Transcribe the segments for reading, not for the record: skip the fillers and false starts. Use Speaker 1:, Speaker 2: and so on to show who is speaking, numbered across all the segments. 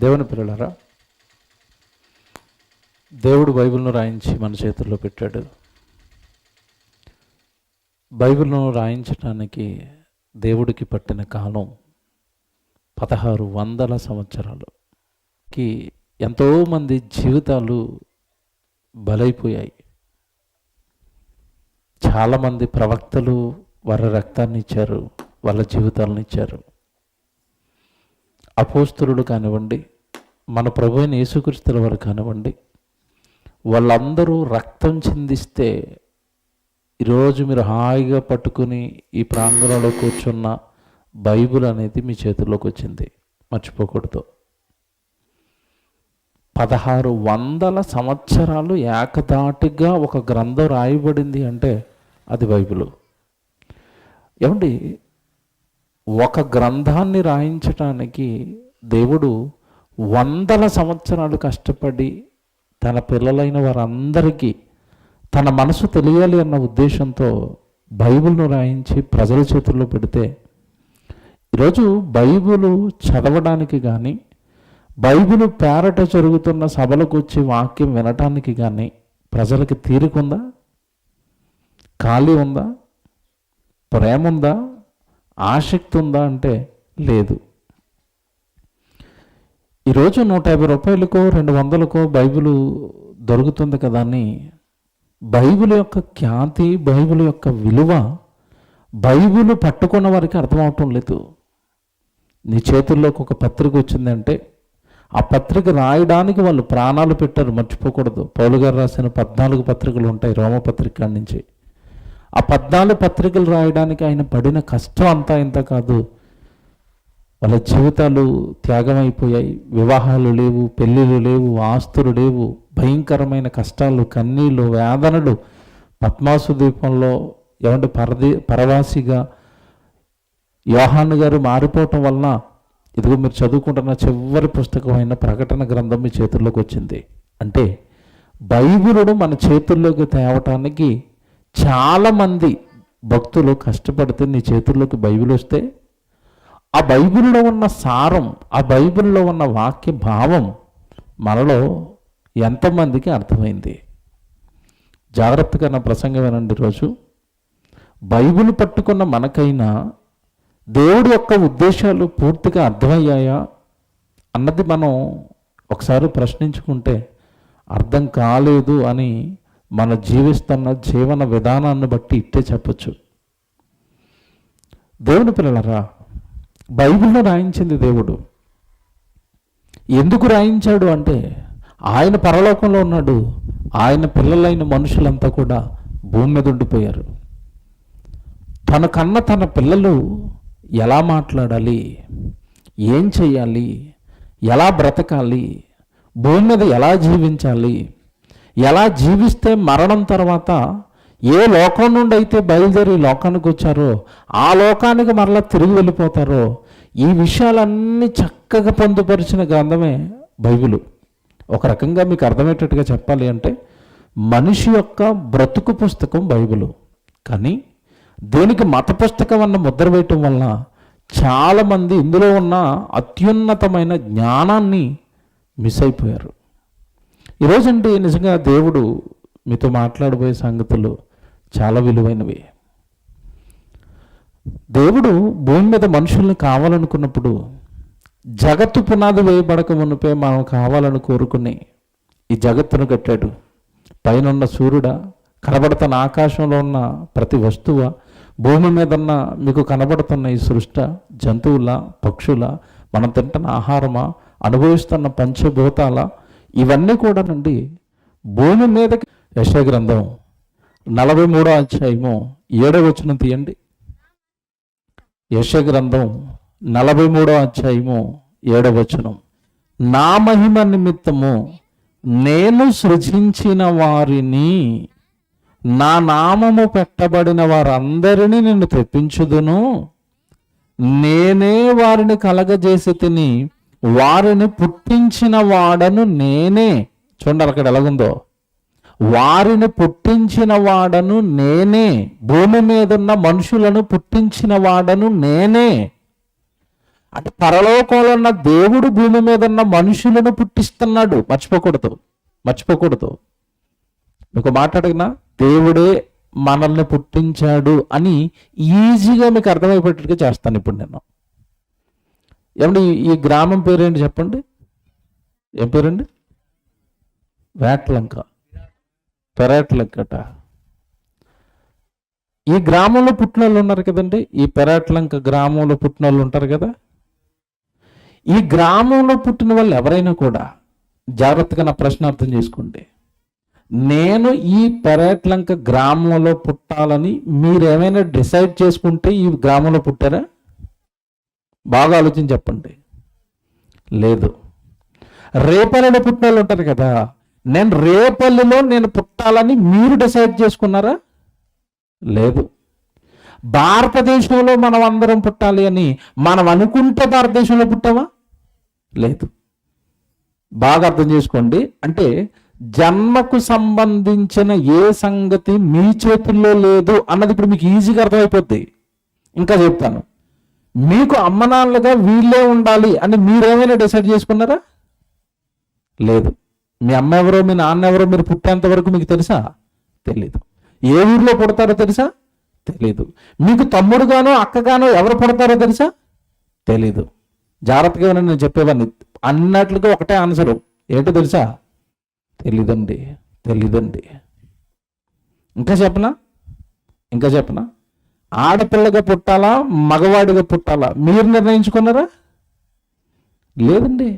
Speaker 1: దేవుని పిల్లలారా, దేవుడు బైబిల్ను రాయించి మన చేతుల్లో పెట్టాడు. బైబిల్ను రాయించడానికి దేవుడికి పట్టిన కాలం 1600 సంవత్సరాలుకి ఎంతోమంది జీవితాలు బలైపోయాయి. చాలామంది ప్రవక్తలు వారి రక్తాన్ని ఇచ్చారు, వాళ్ళ జీవితాలను ఇచ్చారు. అపోస్తలుడు కానివ్వండి, మన ప్రభు అయిన యేసుక్రీస్తుల వారు కానివ్వండి, వాళ్ళందరూ రక్తం చిందిస్తే ఈరోజు మీరు హాయిగా పట్టుకుని ఈ ప్రాంగణంలో కూర్చున్న బైబిల్ అనేది మీ చేతుల్లోకి వచ్చింది. మర్చిపోకూడదు. 1600 సంవత్సరాలు ఏకదాటిగా ఒక గ్రంథం రాయబడింది అంటే అది బైబిలు. ఏమండి, ఒక గ్రంథాన్ని రాయించటానికి దేవుడు 100 సంవత్సరాలు కష్టపడి తన పిల్లలైన వారందరికీ తన మనసు తెలియాలి అన్న ఉద్దేశంతో బైబిల్ను రాయించి ప్రజల చేతుల్లో పెడితే ఈరోజు బైబిలు చదవడానికి కానీ, బైబిలు పేరట జరుగుతున్న సభలకు వచ్చి వాక్యం వినటానికి కానీ ప్రజలకి తీరికుందా? ఖాళీ ఉందా? ప్రేమ ఉందా? ఆసక్తి ఉందా అంటే లేదు. ఈరోజు 150 రూపాయలకో 200కో బైబిలు దొరుకుతుంది కదా అని బైబిల్ యొక్క ఖ్యాతి, బైబిల్ యొక్క విలువ బైబిల్ పట్టుకున్న వారికి అర్థమవటం లేదు. నీ చేతుల్లోకి ఒక పత్రిక వచ్చిందంటే ఆ పత్రిక రాయడానికి వాళ్ళు ప్రాణాలు పెట్టారు. మర్చిపోకూడదు. పౌలు గారు రాసిన 14 పత్రికలు ఉంటాయి రోమపత్రిక నుంచి. ఆ 14 పత్రికలు రాయడానికి ఆయన పడిన కష్టం అంతా ఇంత కాదు. వాళ్ళ జీవితాలు త్యాగమైపోయాయి. వివాహాలు లేవు, పెళ్ళిళ్ళు లేవు, ఆస్తులు లేవు, భయంకరమైన కష్టాలు, కన్నీళ్ళు, వేదనలు. పద్మాసు ద్వీపంలో పరవాసిగా యోహాను గారు మారిపోవటం వలన ఇదిగో మీరు చదువుకుంటున్న చివరి పుస్తకమైన ప్రకటన గ్రంథం మీ చేతుల్లోకి వచ్చింది. అంటే బైబిలును మన చేతుల్లోకి తేవటానికి చాలామంది భక్తులు కష్టపడితే నీ చేతుల్లోకి బైబిల్ వస్తే ఆ బైబిల్లో ఉన్న సారం, ఆ బైబిల్లో ఉన్న వాక్య భావం మనలో ఎంతమందికి అర్థమైంది? జాగ్రత్తగా నా ప్రసంగం వినండి. రోజు బైబిల్ పట్టుకున్న మనకైనా దేవుడి యొక్క ఉద్దేశాలు పూర్తిగా అర్థమయ్యాయా అన్నది మనం ఒకసారి ప్రశ్నించుకుంటే అర్థం కాలేదు అని మన జీవిస్తున్న జీవన విధానాన్ని బట్టి ఇట్టే చెప్పచ్చు. దేవుని పిల్లలరా, బైబిల్లో రాయించింది దేవుడు. ఎందుకు రాయించాడు అంటే ఆయన పరలోకంలో ఉన్నాడు, ఆయన పిల్లలైన మనుషులంతా కూడా భూమి మీద ఉండిపోయారు. తనకన్నా తన పిల్లలు ఎలా మాట్లాడాలి, ఏం చెయ్యాలి, ఎలా బ్రతకాలి, భూమి మీద ఎలా జీవించాలి, ఎలా జీవిస్తే మరణం తర్వాత ఏ లోకం నుండి అయితే బయలుదేరి లోకానికి వచ్చారో ఆ లోకానికి మరలా తిరిగి వెళ్ళిపోతారో ఈ విషయాలన్నీ చక్కగా పొందుపరిచిన గ్రంథమే బైబిలు. ఒక రకంగా మీకు అర్థమయ్యేటట్టుగా చెప్పాలి అంటే మనిషి యొక్క బ్రతుకు పుస్తకం బైబిలు. కానీ దీనికి మత పుస్తకం అన్న ముద్ర వేయటం వలన చాలామంది ఇందులో ఉన్న అత్యున్నతమైన జ్ఞానాన్ని మిస్ అయిపోయారు. ఈరోజంటే నిజంగా దేవుడు మీతో మాట్లాడబోయే సంగతులు చాలా విలువైనవి. దేవుడు భూమి మీద మనుషుల్ని కావాలనుకున్నప్పుడు జగత్తు పునాది వేయబడక మునిపే మనం కావాలని కోరుకుని ఈ జగత్తును కట్టాడు. పైన సూర్యుడా, కనబడుతున్న ఆకాశంలో ఉన్న ప్రతి వస్తువు, భూమి మీద ఉన్న మీకు కనబడుతున్న ఈ సృష్టి, జంతువుల, పక్షుల, మనం తింటున్న ఆహారమా, అనుభవిస్తున్న పంచభూతాల, ఇవన్నీ కూడా నుండి భూమి మీదకి. యెషయా గ్రంథం 43వ అధ్యాయము 7వ వచనం తీయండి. యెషయా గ్రంథం 43వ అధ్యాయము 7వ వచనం. నా మహిమ నిమిత్తము నేను సృజించిన వారిని, నా నామము పెట్టబడిన వారందరినీ నిన్ను తెప్పించుదును, నేనే వారిని కలగజేసి తిని వారిని పుట్టించిన వాడను నేనే. చూడండి అక్కడ ఎలాగుందో, వారిని పుట్టించిన వాడను నేనే, భూమి మీద ఉన్న మనుషులను పుట్టించిన వాడను నేనే. అంటే పరలోకంలో ఉన్న దేవుడు భూమి మీద ఉన్న మనుషులను పుట్టిస్తున్నాడు. మర్చిపోకూడదు. మీకు మాట్లాడినా దేవుడే మనల్ని పుట్టించాడు అని ఈజీగా మీకు అర్థమైపోయేట్టుగా చేస్తాను ఇప్పుడు నేను. ఏమండి ఈ గ్రామం పేరేంటి చెప్పండి? ఏం పేరండి? వేటలంక, పెరాట్లంకట. ఈ గ్రామంలో పుట్టిన వాళ్ళు ఉన్నారు కదండి, ఈ పెరాట్లంక గ్రామంలో పుట్టిన వాళ్ళు ఉంటారు కదా. ఈ గ్రామంలో పుట్టిన వాళ్ళు ఎవరైనా కూడా జాగ్రత్తగా నా ప్రశ్న అర్థం చేసుకోండి. నేను ఈ పెరాట్లంక గ్రామంలో పుట్టాలని మీరేమైనా డిసైడ్ చేసుకుంటే ఈ గ్రామంలో పుట్టారా? బాగా ఆలోచించి చెప్పండి. లేదు. రేపల్లిలో పుట్టిన వాళ్ళు ఉంటారు కదా, నేను రేపల్లిలో నేను పుట్టాలని మీరు డిసైడ్ చేసుకున్నారా? లేదు. భారతదేశంలో మనం అందరం పుట్టాలి అని మనం అనుకుంటే భారతదేశంలో పుట్టామా? లేదు. బాగా అర్థం చేసుకోండి. అంటే జన్మకు సంబంధించిన ఏ సంగతి మీ చేతుల్లో లేదు అన్నది ఇప్పుడు మీకు ఈజీగా అర్థమైపోద్ది. ఇంకా చెప్తాను. మీకు అమ్మనాన్నలుగా వీళ్ళే ఉండాలి అని మీరేమైనా డిసైడ్ చేసుకున్నారా? లేదు. మీ అమ్మ ఎవరో మీ నాన్న ఎవరో మీరు పుట్టేంత వరకు మీకు తెలుసా? తెలీదు. ఏ ఊర్లో పుడతారో తెలుసా? తెలీదు. మీకు తమ్ముడుగానో అక్కగానో ఎవరు పుడతారో తెలుసా? తెలీదు. జాగ్రత్తగా నేను చెప్పేవాడిని అన్నట్లుగా ఒకటే ఆన్సరు. ఏంటో తెలుసా? తెలీదండి. ఇంకా చెప్పనా? ఆడపిల్లగా పుట్టాలా మగవాడిగా పుట్టాలా మీరు నిర్ణయించుకున్నారా? లేదండి.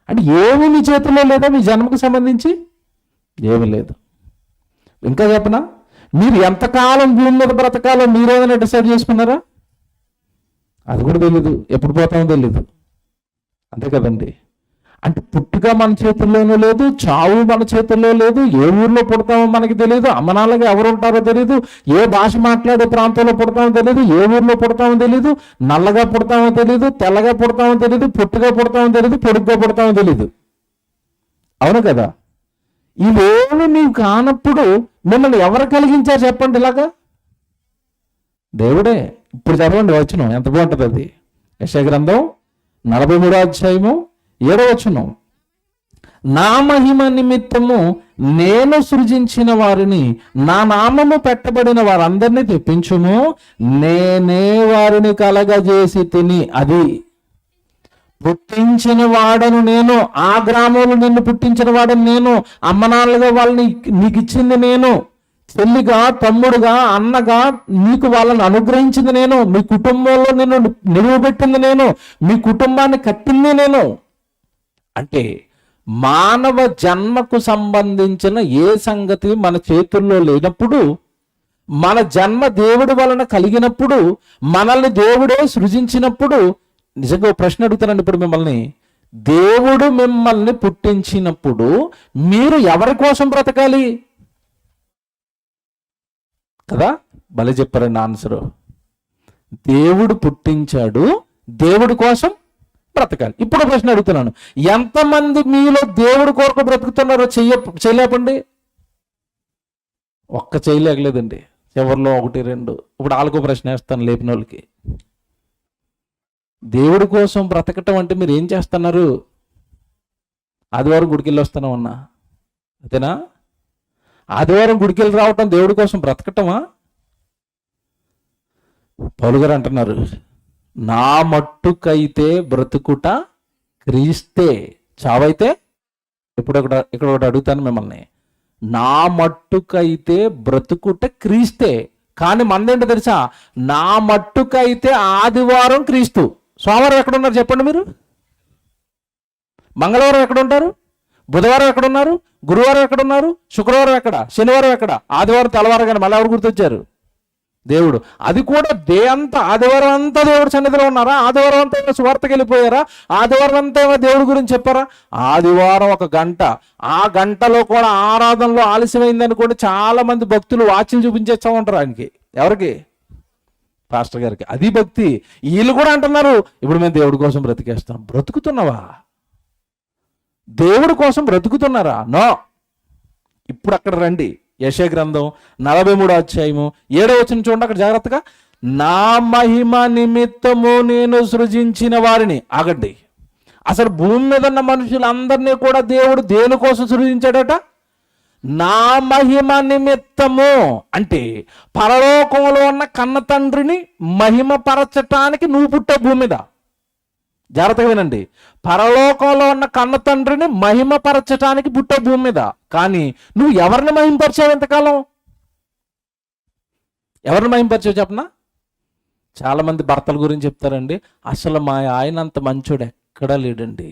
Speaker 1: అంటే ఏమి మీ చేతుల్లో లేదా? మీ జన్మకు సంబంధించి ఏమీ లేదు. ఇంకా చెప్పనా? మీరు ఎంతకాలం భూమి మీద బ్రతకాలో మీరేమైనా డిసైడ్ చేసుకున్నారా? అది కూడా తెలీదు. ఎప్పుడు పోతామో తెలీదు. అంతే కదండి. అంటే పుట్టుక మన చేతుల్లోనూ లేదు, చావు మన చేతుల్లో లేదు, ఏ ఊర్లో పుడతామో మనకి తెలియదు, అమ్మనాన్నగా ఎవరు ఉంటారో తెలియదు, ఏ భాష మాట్లాడే ప్రాంతంలో పుడతామో తెలియదు, ఏ ఊర్లో పుడతామో తెలియదు, నల్లగా పుడతామో తెలియదు, తెల్లగా పుడతామో తెలియదు, పొట్టుగా పుడతామో తెలియదు, పొడుగ్గా పుడతామో తెలియదు. అవును కదా? ఇవేమి నీవు కానప్పుడు మిమ్మల్ని ఎవరు కలిగించారు చెప్పండి? ఇలాగా దేవుడే. ఇప్పుడు చదవండి వచనం, ఎంత బాగుంటుంది అది. యెషయా గ్రంథం 43వ అధ్యాయము 7వ వచనం. నా మహిమ నిమిత్తము నేను సృజించిన వారిని, నా నామము పెట్టబడిన వారందరినీ తెప్పించుము, నేనే వారిని కలగజేసి తిని. అది పుట్టించిన వాడను నేను, ఆ గ్రామంలో నిన్ను పుట్టించిన వాడను నేను, అమ్మనాన్నలుగా వాళ్ళని నీకు ఇచ్చింది నేను, చెల్లిగా తమ్ముడుగా అన్నగా నీకు వాళ్ళని అనుగ్రహించింది నేను, మీ కుటుంబంలో నిన్ను నిలువబెట్టింది నేను, మీ కుటుంబాన్ని కట్టింది నేను. అంటే మానవ జన్మకు సంబంధించిన ఏ సంగతి మన చేతుల్లో లేనప్పుడు, మన జన్మ దేవుడి వలన కలిగినప్పుడు, మనల్ని దేవుడే సృజించినప్పుడు, నిజంగా ప్రశ్న అడుగుతానండి ఇప్పుడు మిమ్మల్ని. దేవుడు మిమ్మల్ని పుట్టించినప్పుడు మీరు ఎవరి కోసం బ్రతకాలి? కదా, భలే చెప్పారండి ఆన్సరు. దేవుడు పుట్టించాడు, దేవుడి కోసం బ్రతకాలి. ఇప్పుడు ప్రశ్న అడుగుతున్నాను, ఎంతమంది మీలో దేవుడి కొరకు బ్రతుకుతున్నారో చేయలేపండి. ఒక్క చేయలేకలేదండి, ఎవరిలో 1 2. ఇప్పుడు వాళ్ళకో ప్రశ్న వేస్తాను లేపిన వాళ్ళకి. దేవుడి కోసం బ్రతకటం అంటే మీరు ఏం చేస్తున్నారు? ఆదివారం గుడికి వెళ్ళి వస్తాను అన్నా, అంతేనా? ఆదివారం గుడికి వెళ్ళి రావటం దేవుడి కోసం బ్రతకటమా? పౌలు గారు అంటున్నారు, నా మట్టుకైతే బ్రతుకుట క్రీస్తే, చావైతే. ఇప్పుడు ఇక్కడ ఒకటి అడుగుతాను మిమ్మల్ని, నా మట్టుకైతే బ్రతుకుట క్రీస్తే. కానీ మందేంటో తెలుసా? నా మట్టుకైతే ఆదివారం క్రీస్తు. సోమవారం ఎక్కడున్నారు చెప్పండి మీరు? మంగళవారం ఎక్కడ ఉంటారు? బుధవారం ఎక్కడున్నారు? గురువారం ఎక్కడున్నారు? శుక్రవారం ఎక్కడ? శనివారం ఎక్కడ? ఆదివారం తెల్లవారు కానీ మళ్ళీ ఎవరు గుర్తొచ్చారు? దేవుడు. అది కూడా ఆదివారం అంతా దేవుడు సన్నిధిలో ఉన్నారా? ఆదివారం అంతా ఏమో సువార్తకి వెళ్ళిపోయారా? ఆదివారం అంతా ఏమో దేవుడి గురించి చెప్పారా? ఆదివారం 1 గంట, ఆ గంటలో కూడా ఆరాధనలో ఆలస్యమైందని కూడా చాలా మంది భక్తులు వాచ్లు చూపించేస్తూ ఉంటారు ఆయనకి. ఎవరికి? పాస్టర్ గారికి. అది భక్తి. వీళ్ళు కూడా అంటున్నారు, ఇప్పుడు మేము దేవుడి కోసం బ్రతికేస్తాం. బ్రతుకుతున్నావా? దేవుడి కోసం బ్రతుకుతున్నారా? నో. ఇప్పుడు అక్కడ రండి, యెషయా గ్రంథం 43వ అధ్యాయము 7వ వచనం చూడండి. అక్కడ జాగ్రత్తగా, నా మహిమ నిమిత్తము నేను సృజించిన వారిని. ఆగండి, అసలు భూమి మీద ఉన్న మనుషులందరినీ కూడా దేవుడు దేనికోసం సృజించాడట? నా మహిమ నిమిత్తము. అంటే పరలోకంలో ఉన్న కన్న తండ్రిని మహిమపరచటానికి నువ్వు పుట్టావు భూమి మీద. జాగ్రత్తగా వినండి, పరలోకంలో ఉన్న కన్న తండ్రిని మహిమపరచటానికి పుట్టావు భూమి మీద. కానీ నువ్వు ఎవరిని మహిమపరిచావు ఇంతకాలం? ఎవరిని మహిమపరిచావు చెప్పనా? చాలామంది భర్తల గురించి చెప్తారండి, అసలు మా ఆయన అంత మంచోడు ఎక్కడా లేడండి.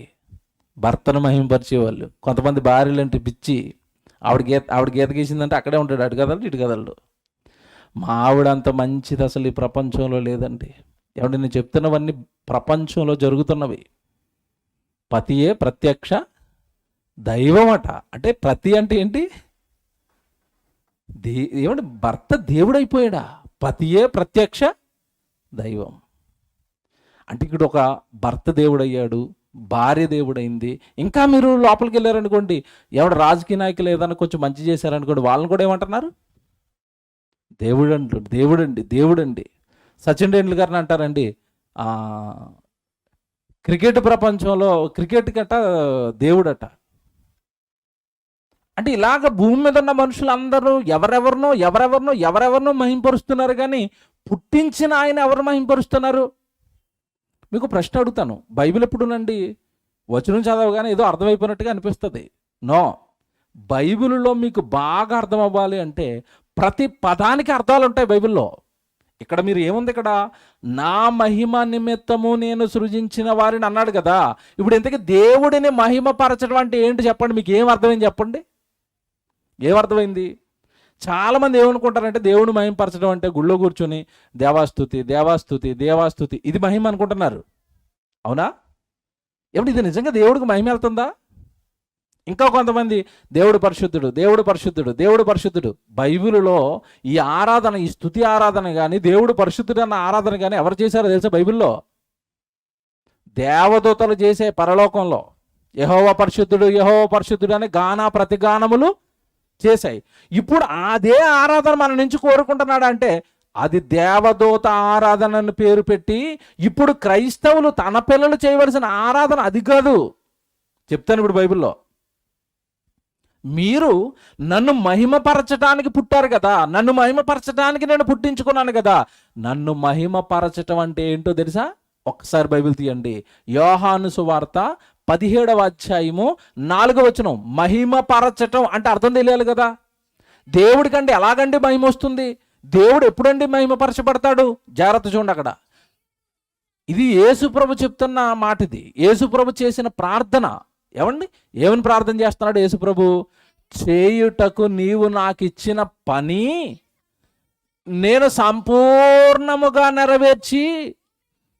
Speaker 1: భర్తను మహిమపరిచేవాళ్ళు. కొంతమంది భార్యలు అంటే పిచ్చి, ఆవిడ గీత గీసిందంటే అక్కడే ఉంటాడు, అటు కదలడు ఇటు కదలడు. మా ఆవిడ అంత మంచిది అసలు ఈ ప్రపంచంలో లేదండి. ఏమంటే నేను చెప్తున్నవన్నీ ప్రపంచంలో జరుగుతున్నవి. పతియే ప్రత్యక్ష దైవం అట. అంటే ప్రతి అంటే ఏంటి? ఏమంటే భర్త దేవుడైపోయాడా? పతియే ప్రత్యక్ష దైవం. అంటే ఇక్కడ ఒక భర్త దేవుడయ్యాడు, భార్య దేవుడైంది. ఇంకా మీరు లోపలికి వెళ్ళారనుకోండి, ఎవడు రాజకీయ నాయకులు ఏదైనా కొంచెం మంచి చేశారనుకోండి, వాళ్ళని కూడా ఏమంటున్నారు? దేవుడండి. సచిన్ టెండూల్కర్ని అంటారండి, క్రికెట్ ప్రపంచంలో క్రికెట్ గట్ట దేవుడట. అంటే ఇలాగ భూమి మీద ఉన్న మనుషులందరూ ఎవరెవరినో మహింపరుస్తున్నారు. కానీ పుట్టించిన ఆయన ఎవరు మహింపరుస్తున్నారు? మీకు ప్రశ్న అడుగుతాను, బైబిల్ ఎప్పుడునండి వచనం చదవగానే ఏదో అర్థమైపోయినట్టుగా అనిపిస్తుంది. నో, బైబిల్లో మీకు బాగా అర్థం అవ్వాలి అంటే ప్రతి పదానికి అర్థాలు ఉంటాయి బైబిల్లో. ఇక్కడ మీరు ఏముంది, ఇక్కడ నా మహిమ నిమిత్తము నేను సృజించిన వారిని అన్నాడు కదా. ఇప్పుడు ఇంతకీ దేవుడిని మహిమపరచడం అంటే ఏంటి చెప్పండి? మీకు ఏం అర్థమైంది చెప్పండి? ఏమర్థమైంది? చాలామంది ఏమనుకుంటారంటే దేవుడిని మహిమపరచడం అంటే గుళ్ళో కూర్చొని దేవాస్తుతి ఇది మహిమ అనుకుంటున్నారు. అవునా? ఏమిటి ఇది నిజంగా దేవుడికి మహిమ వెళ్తుందా? ఇంకా కొంతమంది దేవుడు పరిశుద్ధుడు. బైబిల్లో ఈ ఆరాధన, ఈ స్తుతి ఆరాధన కానీ దేవుడు పరిశుద్ధుడు అన్న ఆరాధన కానీ ఎవరు చేశారో తెలుసా? బైబిల్లో దేవదూతలు చేసే పరలోకంలో యెహోవా పరిశుద్ధుడు అనే ప్రతిగానములు చేశాయి. ఇప్పుడు అదే ఆరాధన మన నుంచి కోరుకుంటున్నాడు అంటే అది దేవదూత ఆరాధనను పేరు పెట్టి ఇప్పుడు క్రైస్తవులు తన పిల్లలు చేయవలసిన ఆరాధన అది కాదు. చెప్తాను ఇప్పుడు బైబిల్లో, మీరు నన్ను మహిమపరచడానికి పుట్టారు కదా, నన్ను మహిమపరచడానికి నేను పుట్టించుకున్నాను కదా. నన్ను మహిమపరచటం అంటే ఏంటో తెలుసా? ఒక్కసారి బైబిల్ తీయండి, యోహాను సువార్త 17వ అధ్యాయము 4వ వచనం. మహిమపరచటం అంటే అర్థం తెలియాలి కదా. దేవుడికంటే ఎలాగండి మహిమ వస్తుంది? దేవుడు ఎప్పుడండి మహిమపరచబడతాడు? జాగ్రత్త చూడండి అక్కడ. ఇది యేసుప్రభు చెప్తున్న మాట. ఇది యేసుప్రభు చేసిన ప్రార్థన. ఏమని ప్రార్థన చేస్తున్నాడు యేసుప్రభు? చేయుటకు నీవు నాకు ఇచ్చిన పని నేను సంపూర్ణముగా నెరవేర్చి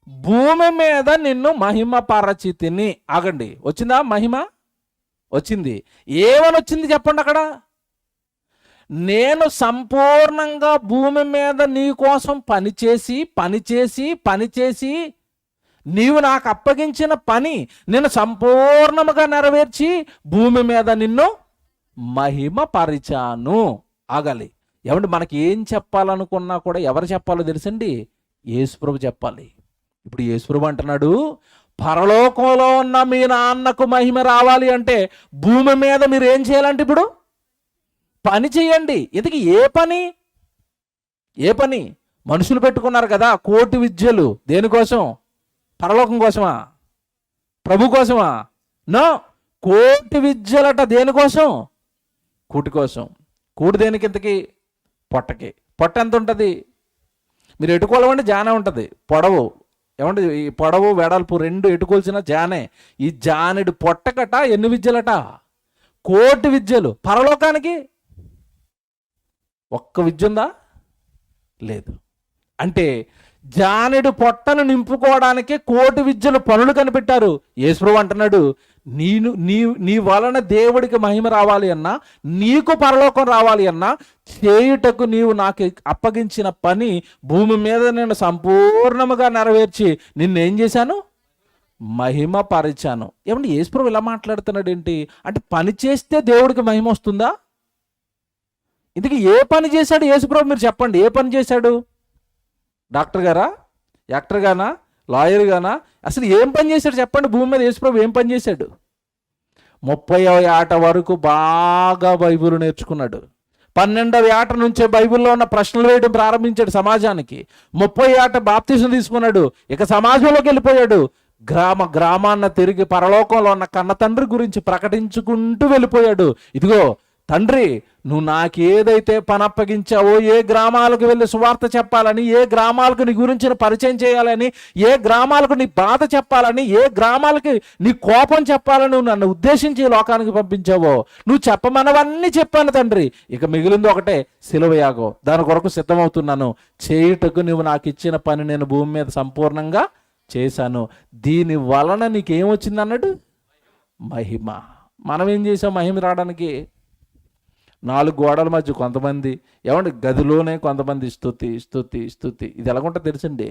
Speaker 1: భూమి మీద నిన్ను మహిమపరచితిని. ఆగండి, వచ్చిందా మహిమ? వచ్చింది. ఏమని వచ్చింది చెప్పండి అక్కడ? నేను సంపూర్ణంగా భూమి మీద నీ కోసం పనిచేసి నీవు నాకు అప్పగించిన పని నేను సంపూర్ణముగా నెరవేర్చి భూమి మీద నిన్ను మహిమపరిచాను. ఆగాలి. మనకి ఏం చెప్పాలనుకున్నా కూడా ఎవరు చెప్పాలో తెలుసండి? యేసుప్రభు చెప్పాలి. ఇప్పుడు యేసుప్రభు అంటున్నాడు, పరలోకంలో ఉన్న మీ నాన్నకు మహిమ రావాలి అంటే భూమి మీద మీరు ఏం చేయాలంటే ఇప్పుడు పని చేయండి. ఇంతకీ ఏ పని? మనుషులు పెట్టుకున్నారు కదా కోటి విద్యలు. దేనికోసం? పరలోకం కోసమా? ప్రభు కోసమా? నో, కోటి విద్యలట. దేనికోసం? కూటి కోసం. కూటి దేనికి? ఇంతకీ పొట్టకి. పొట్ట ఎంత ఉంటుంది? మీరు ఎటుకోవాలంటే జానే ఉంటుంది. పొడవు ఈ పొడవు వెడల్పు 2 ఎటుకోల్సిన జానే. ఈ జానెడు పొట్టకట ఎన్ని విద్యలట? కోటి విద్యలు. పరలోకానికి ఒక్క విద్య ఉందా? లేదు. అంటే జానెడు పొట్టను నింపుకోవడానికే కోటి విద్యలు పనులు కనిపెట్టారు. యేసుప్రభు అంటున్నాడు, నీ వలన దేవుడికి మహిమ రావాలి అన్నా, నీకు పరలోకం రావాలి అన్నా, చేయుటకు నీవు నాకు అప్పగించిన పని భూమి మీద నేను సంపూర్ణముగా నెరవేర్చి నిన్నేం చేశాను? మహిమపరిచాను. యేసుప్రభు ఇలా మాట్లాడుతున్నాడు ఏంటి అంటే, పని చేస్తే దేవుడికి మహిమ వస్తుందా? ఇందుకు ఏ పని చేశాడు యేసుప్రభు? మీరు చెప్పండి, ఏ పని చేశాడు? డాక్టర్ గారా, యాక్టర్ గానా, లాయర్ గానా? అసలు ఏం పని చేశాడు చెప్పండి? భూమి మీద యేసుప్రభు ఏం పని చేశాడు? 30వ ఏట వరకు బాగా బైబిల్ నేర్చుకున్నాడు. 12వ ఏట నుంచే బైబిల్లో ఉన్న ప్రశ్నలు వేయడం ప్రారంభించాడు సమాజానికి. 30 ఏట బాప్తిసం తీసుకున్నాడు. ఇక సమాజంలోకి వెళ్ళిపోయాడు. గ్రామాన్న తిరిగి పరలోకంలో ఉన్న కన్న తండ్రి గురించి ప్రకటించుకుంటూ వెళ్ళిపోయాడు. ఇదిగో తండ్రి, నువ్వు నాకు ఏదైతే పని అప్పగించావో, ఏ గ్రామాలకు వెళ్ళి సువార్త చెప్పాలని, ఏ గ్రామాలకు నీ గురించి పరిచయం చేయాలని, ఏ గ్రామాలకు నీ బాధ చెప్పాలని, ఏ గ్రామాలకి నీ కోపం చెప్పాలని నువ్వు నన్ను ఉద్దేశించి లోకానికి పంపించావో, నువ్వు చెప్పమన్నవన్నీ చెప్పాను తండ్రి. ఇక మిగిలింది ఒకటే, శిలువ యాగం. దాని కొరకు సిద్ధమవుతున్నాను. చేయుటకు నువ్వు నాకు ఇచ్చిన పని నేను భూమి మీద సంపూర్ణంగా చేశాను. దీని వలన నీకేమొచ్చింది అన్నాడు? మహిమ. మనం ఏం చేసాం మహిమ రావడానికి? 4 గోడల మధ్య కొంతమంది, ఏమంటే గదిలోనే కొంతమంది స్తుతి స్తుతి స్తుతి. ఇది ఎలాగుంటుంది తెలుసండి?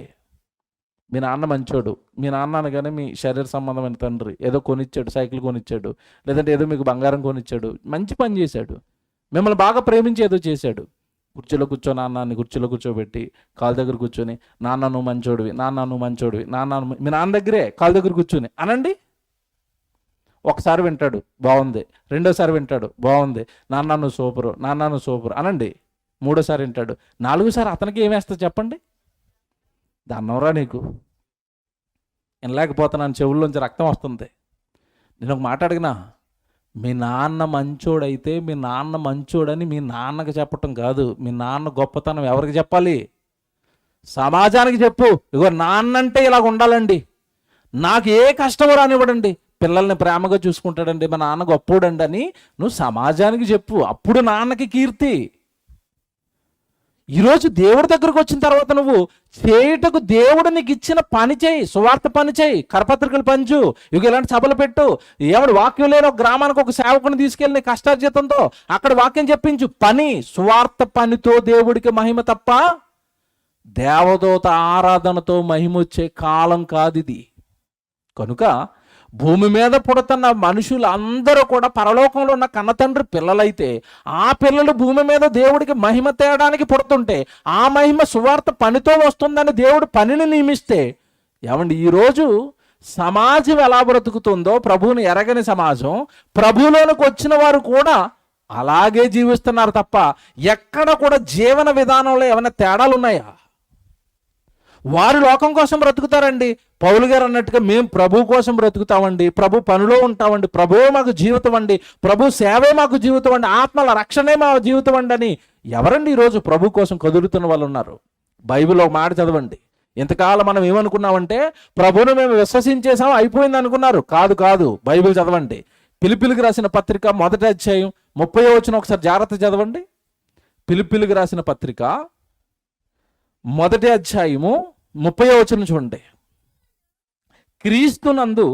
Speaker 1: మీ నాన్న మంచోడు, మీ నాన్న అనగానే మీ శరీర సంబంధమైన తండ్రి ఏదో కొనిచ్చాడు, సైకిల్ కొనిచ్చాడు, లేదంటే ఏదో మీకు బంగారం కొనిచ్చాడు, మంచి పని చేశాడు, మిమ్మల్ని బాగా ప్రేమించి ఏదో చేశాడు. కుర్చీలో కూర్చో నాన్నని కుర్చీలో కూర్చోబెట్టి కాళ్ళ దగ్గర కూర్చొని, నాన్న నువ్వు మంచోడివి, నాన్న నువ్వు మంచోడివి, నాన్న మీ నాన్న దగ్గరే కాళ్ళ దగ్గర కూర్చొని అనండి. ఒకసారి వింటాడు, బాగుంది. రెండోసారి వింటాడు, బాగుంది. నాన్న నువ్వు సూపరు, నాన్న నువ్వు సూపరు అనండి. మూడోసారి వింటాడు. 4వసారి అతనికి ఏమేస్తా చెప్పండి? దన్నవరా నీకు, వినలేకపోతున్నాను, చెవుల్లోంచి రక్తం వస్తుంది. నేను ఒక మాట అడిగినా, మీ నాన్న మంచోడైతే మీ నాన్న మంచోడని మీ నాన్నకి చెప్పటం కాదు, మీ నాన్న గొప్పతనం ఎవరికి చెప్పాలి? సమాజానికి చెప్పు. ఇగో నాన్నంటే ఇలాగ ఉండాలండి, నాకు ఏ కష్టమో రానివ్వడండి, పిల్లల్ని ప్రేమగా చూసుకుంటాడండి, మా నాన్న గొప్పోడండి అని నువ్వు సమాజానికి చెప్పు. అప్పుడు నాన్నకి కీర్తి. ఈరోజు దేవుడి దగ్గరకు వచ్చిన తర్వాత నువ్వు చేయుటకు దేవుడు నీకు ఇచ్చిన పని చేయి, సువార్త పని చేయి, కరపత్రికలు పంచు, ఇక ఇలాంటి సభలు పెట్టు. ఎవడు వాక్యం లేని ఒక గ్రామానికి ఒక సేవకుని తీసుకెళ్ళి నీ కష్టార్జితంతో అక్కడ వాక్యం చెప్పించు. పని, సువార్త పనితో దేవుడికి మహిమ తప్ప దేవదూత ఆరాధనతో మహిమ వచ్చే కాలం కాదు ఇది. కనుక భూమి మీద పుడుతున్న మనుషులు అందరూ కూడా పరలోకంలో ఉన్న కన్నతండ్రి పిల్లలైతే, ఆ పిల్లలు భూమి మీద దేవుడికి మహిమ తేయడానికి పుడుతుంటే, ఆ మహిమ సువార్త పనితో వస్తుందని దేవుడు పనిని నియమిస్తే, ఏమండి ఈరోజు సమాజం ఎలా బ్రతుకుతుందో, ప్రభువుని ఎరగని సమాజం, ప్రభువులోనికి వచ్చిన వారు కూడా అలాగే జీవిస్తున్నారు తప్ప ఎక్కడ కూడా జీవన విధానంలో ఏమైనా తేడాలు ఉన్నాయా? వారు లోకం కోసం బ్రతుకుతారండి. పౌలు గారు అన్నట్టుగా మేము ప్రభు కోసం బ్రతుకుతామండి, ప్రభు పనిలో ఉంటామండి, ప్రభువే మాకు జీవితం అండి, ప్రభు సేవే మాకు జీవితం అండి, ఆత్మల రక్షణే మా జీవితం అండి అని ఎవరండి ఈరోజు ప్రభు కోసం కదులుతున్న వాళ్ళు ఉన్నారు? బైబిల్లో ఒక మాట చదవండి. ఇంతకాలం మనం ఏమనుకున్నామంటే ప్రభువును మేము విశ్వసించేసాం అయిపోయింది అనుకున్నారు. కాదు కాదు, బైబిల్ చదవండి. ఫిలిప్పీయులకు రాసిన పత్రిక 1వ అధ్యాయం 30వ వచనం ఒకసారి జాగ్రత్త చదవండి. ఫిలిప్పీయులకు రాసిన పత్రిక 1వ అధ్యాయము 30వ వచనం చూడండి. క్రీస్తునందు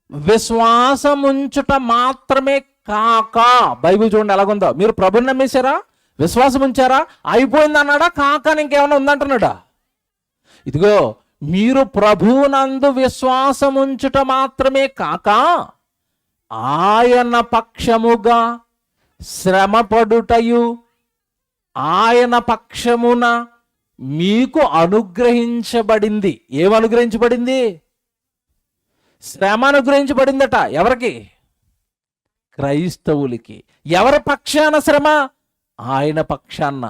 Speaker 1: విశ్వాసముంచుట మాత్రమే కాక, బైబిల్ చూడండి ఎలాగుందో. మీరు ప్రభుని నమ్మేశారా, విశ్వాసం ఉంచారా, అయిపోయింది అన్నాడా, కాక ఇంకేమైనా ఉందంటున్నాడా? ఇదిగో మీరు ప్రభువునందు విశ్వాసముంచుట మాత్రమే కాక ఆయన పక్షముగా శ్రమపడుటయు ఆయన పక్షమున మీకు అనుగ్రహించబడింది. ఏమనుగ్రహించబడింది? శ్రమ అనుగ్రహించబడిందట. ఎవరికి? క్రైస్తవులకి. ఎవరి పక్షాన శ్రమ? ఆయన పక్షాన,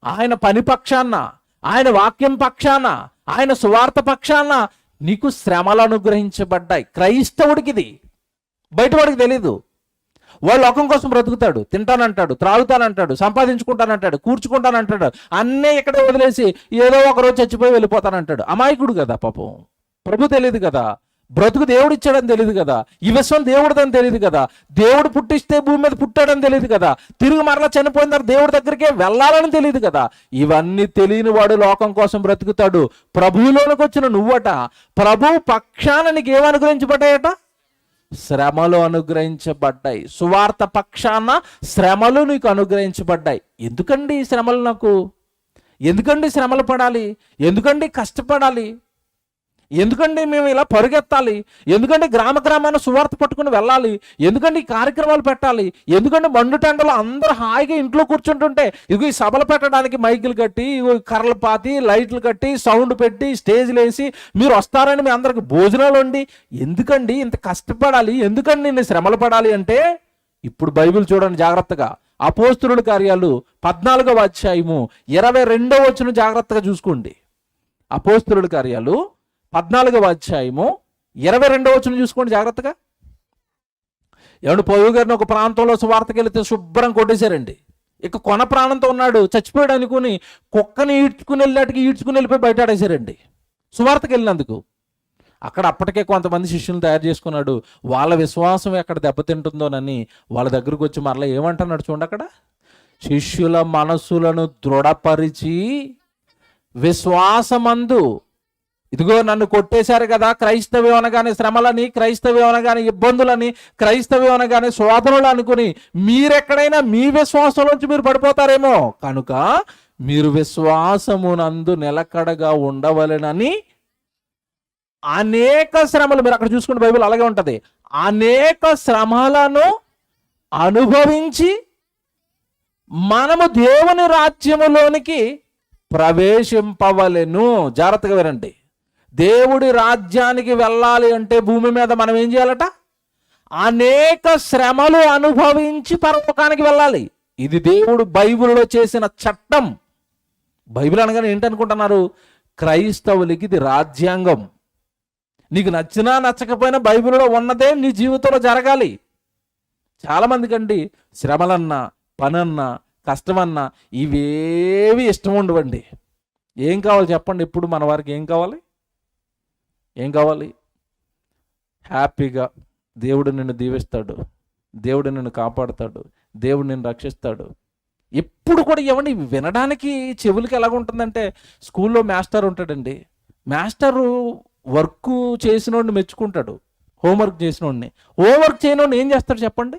Speaker 1: ఆయన పని పక్షాన, ఆయన వాక్యం పక్షాన, ఆయన సువార్త పక్షాన నీకు శ్రమలు అనుగ్రహించబడ్డాయి. క్రైస్తవుడికి ఇది, బయటవాడికి తెలీదు. వాడు లోకం కోసం బ్రతుకుతాడు, తింటానంటాడు, త్రాగుతానంటాడు, సంపాదించుకుంటానంటాడు, కూర్చుకుంటానంటాడు, అన్నీ ఇక్కడే వదిలేసి ఏదో ఒకరోజు చచ్చిపోయి వెళ్ళిపోతానంటాడు. అమాయకుడు కదా పాపం. ప్రభు తెలియదు కదా, బ్రతుకు దేవుడు ఇచ్చాడని తెలియదు కదా, ఈ విశ్వం దేవుడిదని తెలియదు కదా, దేవుడు పుట్టిస్తే భూమి మీద పుట్టాడని తెలియదు కదా, తిరిగి మరలా చనిపోయిన తర్వాత దేవుడి దగ్గరికే వెళ్ళాలని తెలియదు కదా. ఇవన్నీ తెలియని వాడు లోకం కోసం బ్రతుకుతాడు. ప్రభువులోనికి వచ్చిన నువ్వట, ప్రభు పక్షాన నీకు ఏమనుగ్రహించబడ్డాయట? శ్రమలు అనుగ్రహించబడ్డాయి. సువార్త పక్షాన శ్రమలు నీకు అనుగ్రహించబడ్డాయి. ఎందుకండి శ్రమలు నాకు? ఎందుకండి శ్రమలు పడాలి? ఎందుకండి కష్టపడాలి? ఎందుకండి మేము ఇలా పరుగెత్తాలి? ఎందుకంటే గ్రామ గ్రామాన సువార్త పట్టుకుని వెళ్ళాలి? ఎందుకంటే ఈ కార్యక్రమాలు పెట్టాలి? ఎందుకంటే మండు టెండలో అందరూ హాయిగా ఇంట్లో కూర్చుంటుంటే ఇదిగో ఈ సభలు పెట్టడానికి మైకులు కట్టి, ఇగో కర్రలు పాతి, లైట్లు కట్టి, సౌండ్ పెట్టి, స్టేజ్లు వేసి మీరు వస్తారని మీ అందరికి భోజనాలు వండి ఎందుకండి ఇంత కష్టపడాలి? ఎందుకండి నేను శ్రమలు పడాలి అంటే, ఇప్పుడు బైబిల్ చూడండి జాగ్రత్తగా. అపోస్తలుల కార్యాలు 14వ అధ్యాయము 22వ వచనం జాగ్రత్తగా చూసుకోండి. అపోస్తలుల కార్యాలు 14వ అధ్యాయము 22వ వచనం చూసుకోండి జాగ్రత్తగా. ఏమంటే పౌలు గారిని ఒక ప్రాంతంలో సువార్తకి వెళితే శుభ్రం కొట్టేశారండి. ఇక కొన ప్రాణంతో ఉన్నాడు, చచ్చిపోయాడు అనుకుని కుక్కని ఈడ్చుకుని వెళ్ళిపోయి బయట ఆడేశారండి సువార్తకి వెళ్ళినందుకు. అక్కడ అప్పటికే కొంతమంది శిష్యులను తయారు చేసుకున్నాడు. వాళ్ళ విశ్వాసం ఎక్కడ దెబ్బతింటుందోనని వాళ్ళ దగ్గరకు వచ్చి మరలా ఏమంటున్నాడు చూడండి అక్కడ, శిష్యుల మనస్సులను దృఢపరిచి విశ్వాసమందు, ఇదిగో నన్ను కొట్టేశారు కదా, క్రైస్తవ్యం అనగానే శ్రమలని, క్రైస్తవ్యం అనగానే ఇబ్బందులని, క్రైస్తవ్యం అనగానే శోధనలు అనుకుని మీరెక్కడైనా మీ విశ్వాసంలోంచి మీరు పడిపోతారేమో, కనుక మీరు విశ్వాసమునందు నిలకడగా ఉండవలెనని అనేక శ్రమలు, మీరు అక్కడ చూసుకుంటే బైబిల్ అలాగే ఉంటది, అనేక శ్రమలను అనుభవించి మనము దేవుని రాజ్యములోనికి ప్రవేశింపవలెను. జాగ్రత్తగా వినండి. దేవుడి రాజ్యానికి వెళ్ళాలి అంటే భూమి మీద మనం ఏం చేయాలట? అనేక శ్రమలు అనుభవించి పరలోకానికి వెళ్ళాలి. ఇది దేవుడు బైబిల్లో చేసిన చట్టం. బైబిల్ అనగానే ఏంటనుకుంటున్నారు? క్రైస్తవులకి ఇది రాజ్యాంగం. నీకు నచ్చినా నచ్చకపోయినా బైబిల్లో ఉన్నదే నీ జీవితంలో జరగాలి. చాలామందికి అండి శ్రమలన్నా, పనన్నా, కష్టమన్నా ఇవేవి ఇష్టం ఉండవండి. ఏం కావాలి చెప్పండి? ఇప్పుడు మన వారికి ఏం కావాలి? హ్యాపీగా దేవుడు నిన్ను దీవిస్తాడు, దేవుడు నిన్ను కాపాడుతాడు, దేవుడు నిన్ను రక్షిస్తాడు. ఎప్పుడు కూడా ఏమండి వినడానికి చెవులకి ఎలాగుంటుందంటే, స్కూల్లో మాస్టర్ ఉంటాడండి, మాస్టరు వర్క్ చేసినోడిని మెచ్చుకుంటాడు, హోంవర్క్ చేసినోడిని. హోంవర్క్ చేయనోడిని ఏం చేస్తాడు చెప్పండి?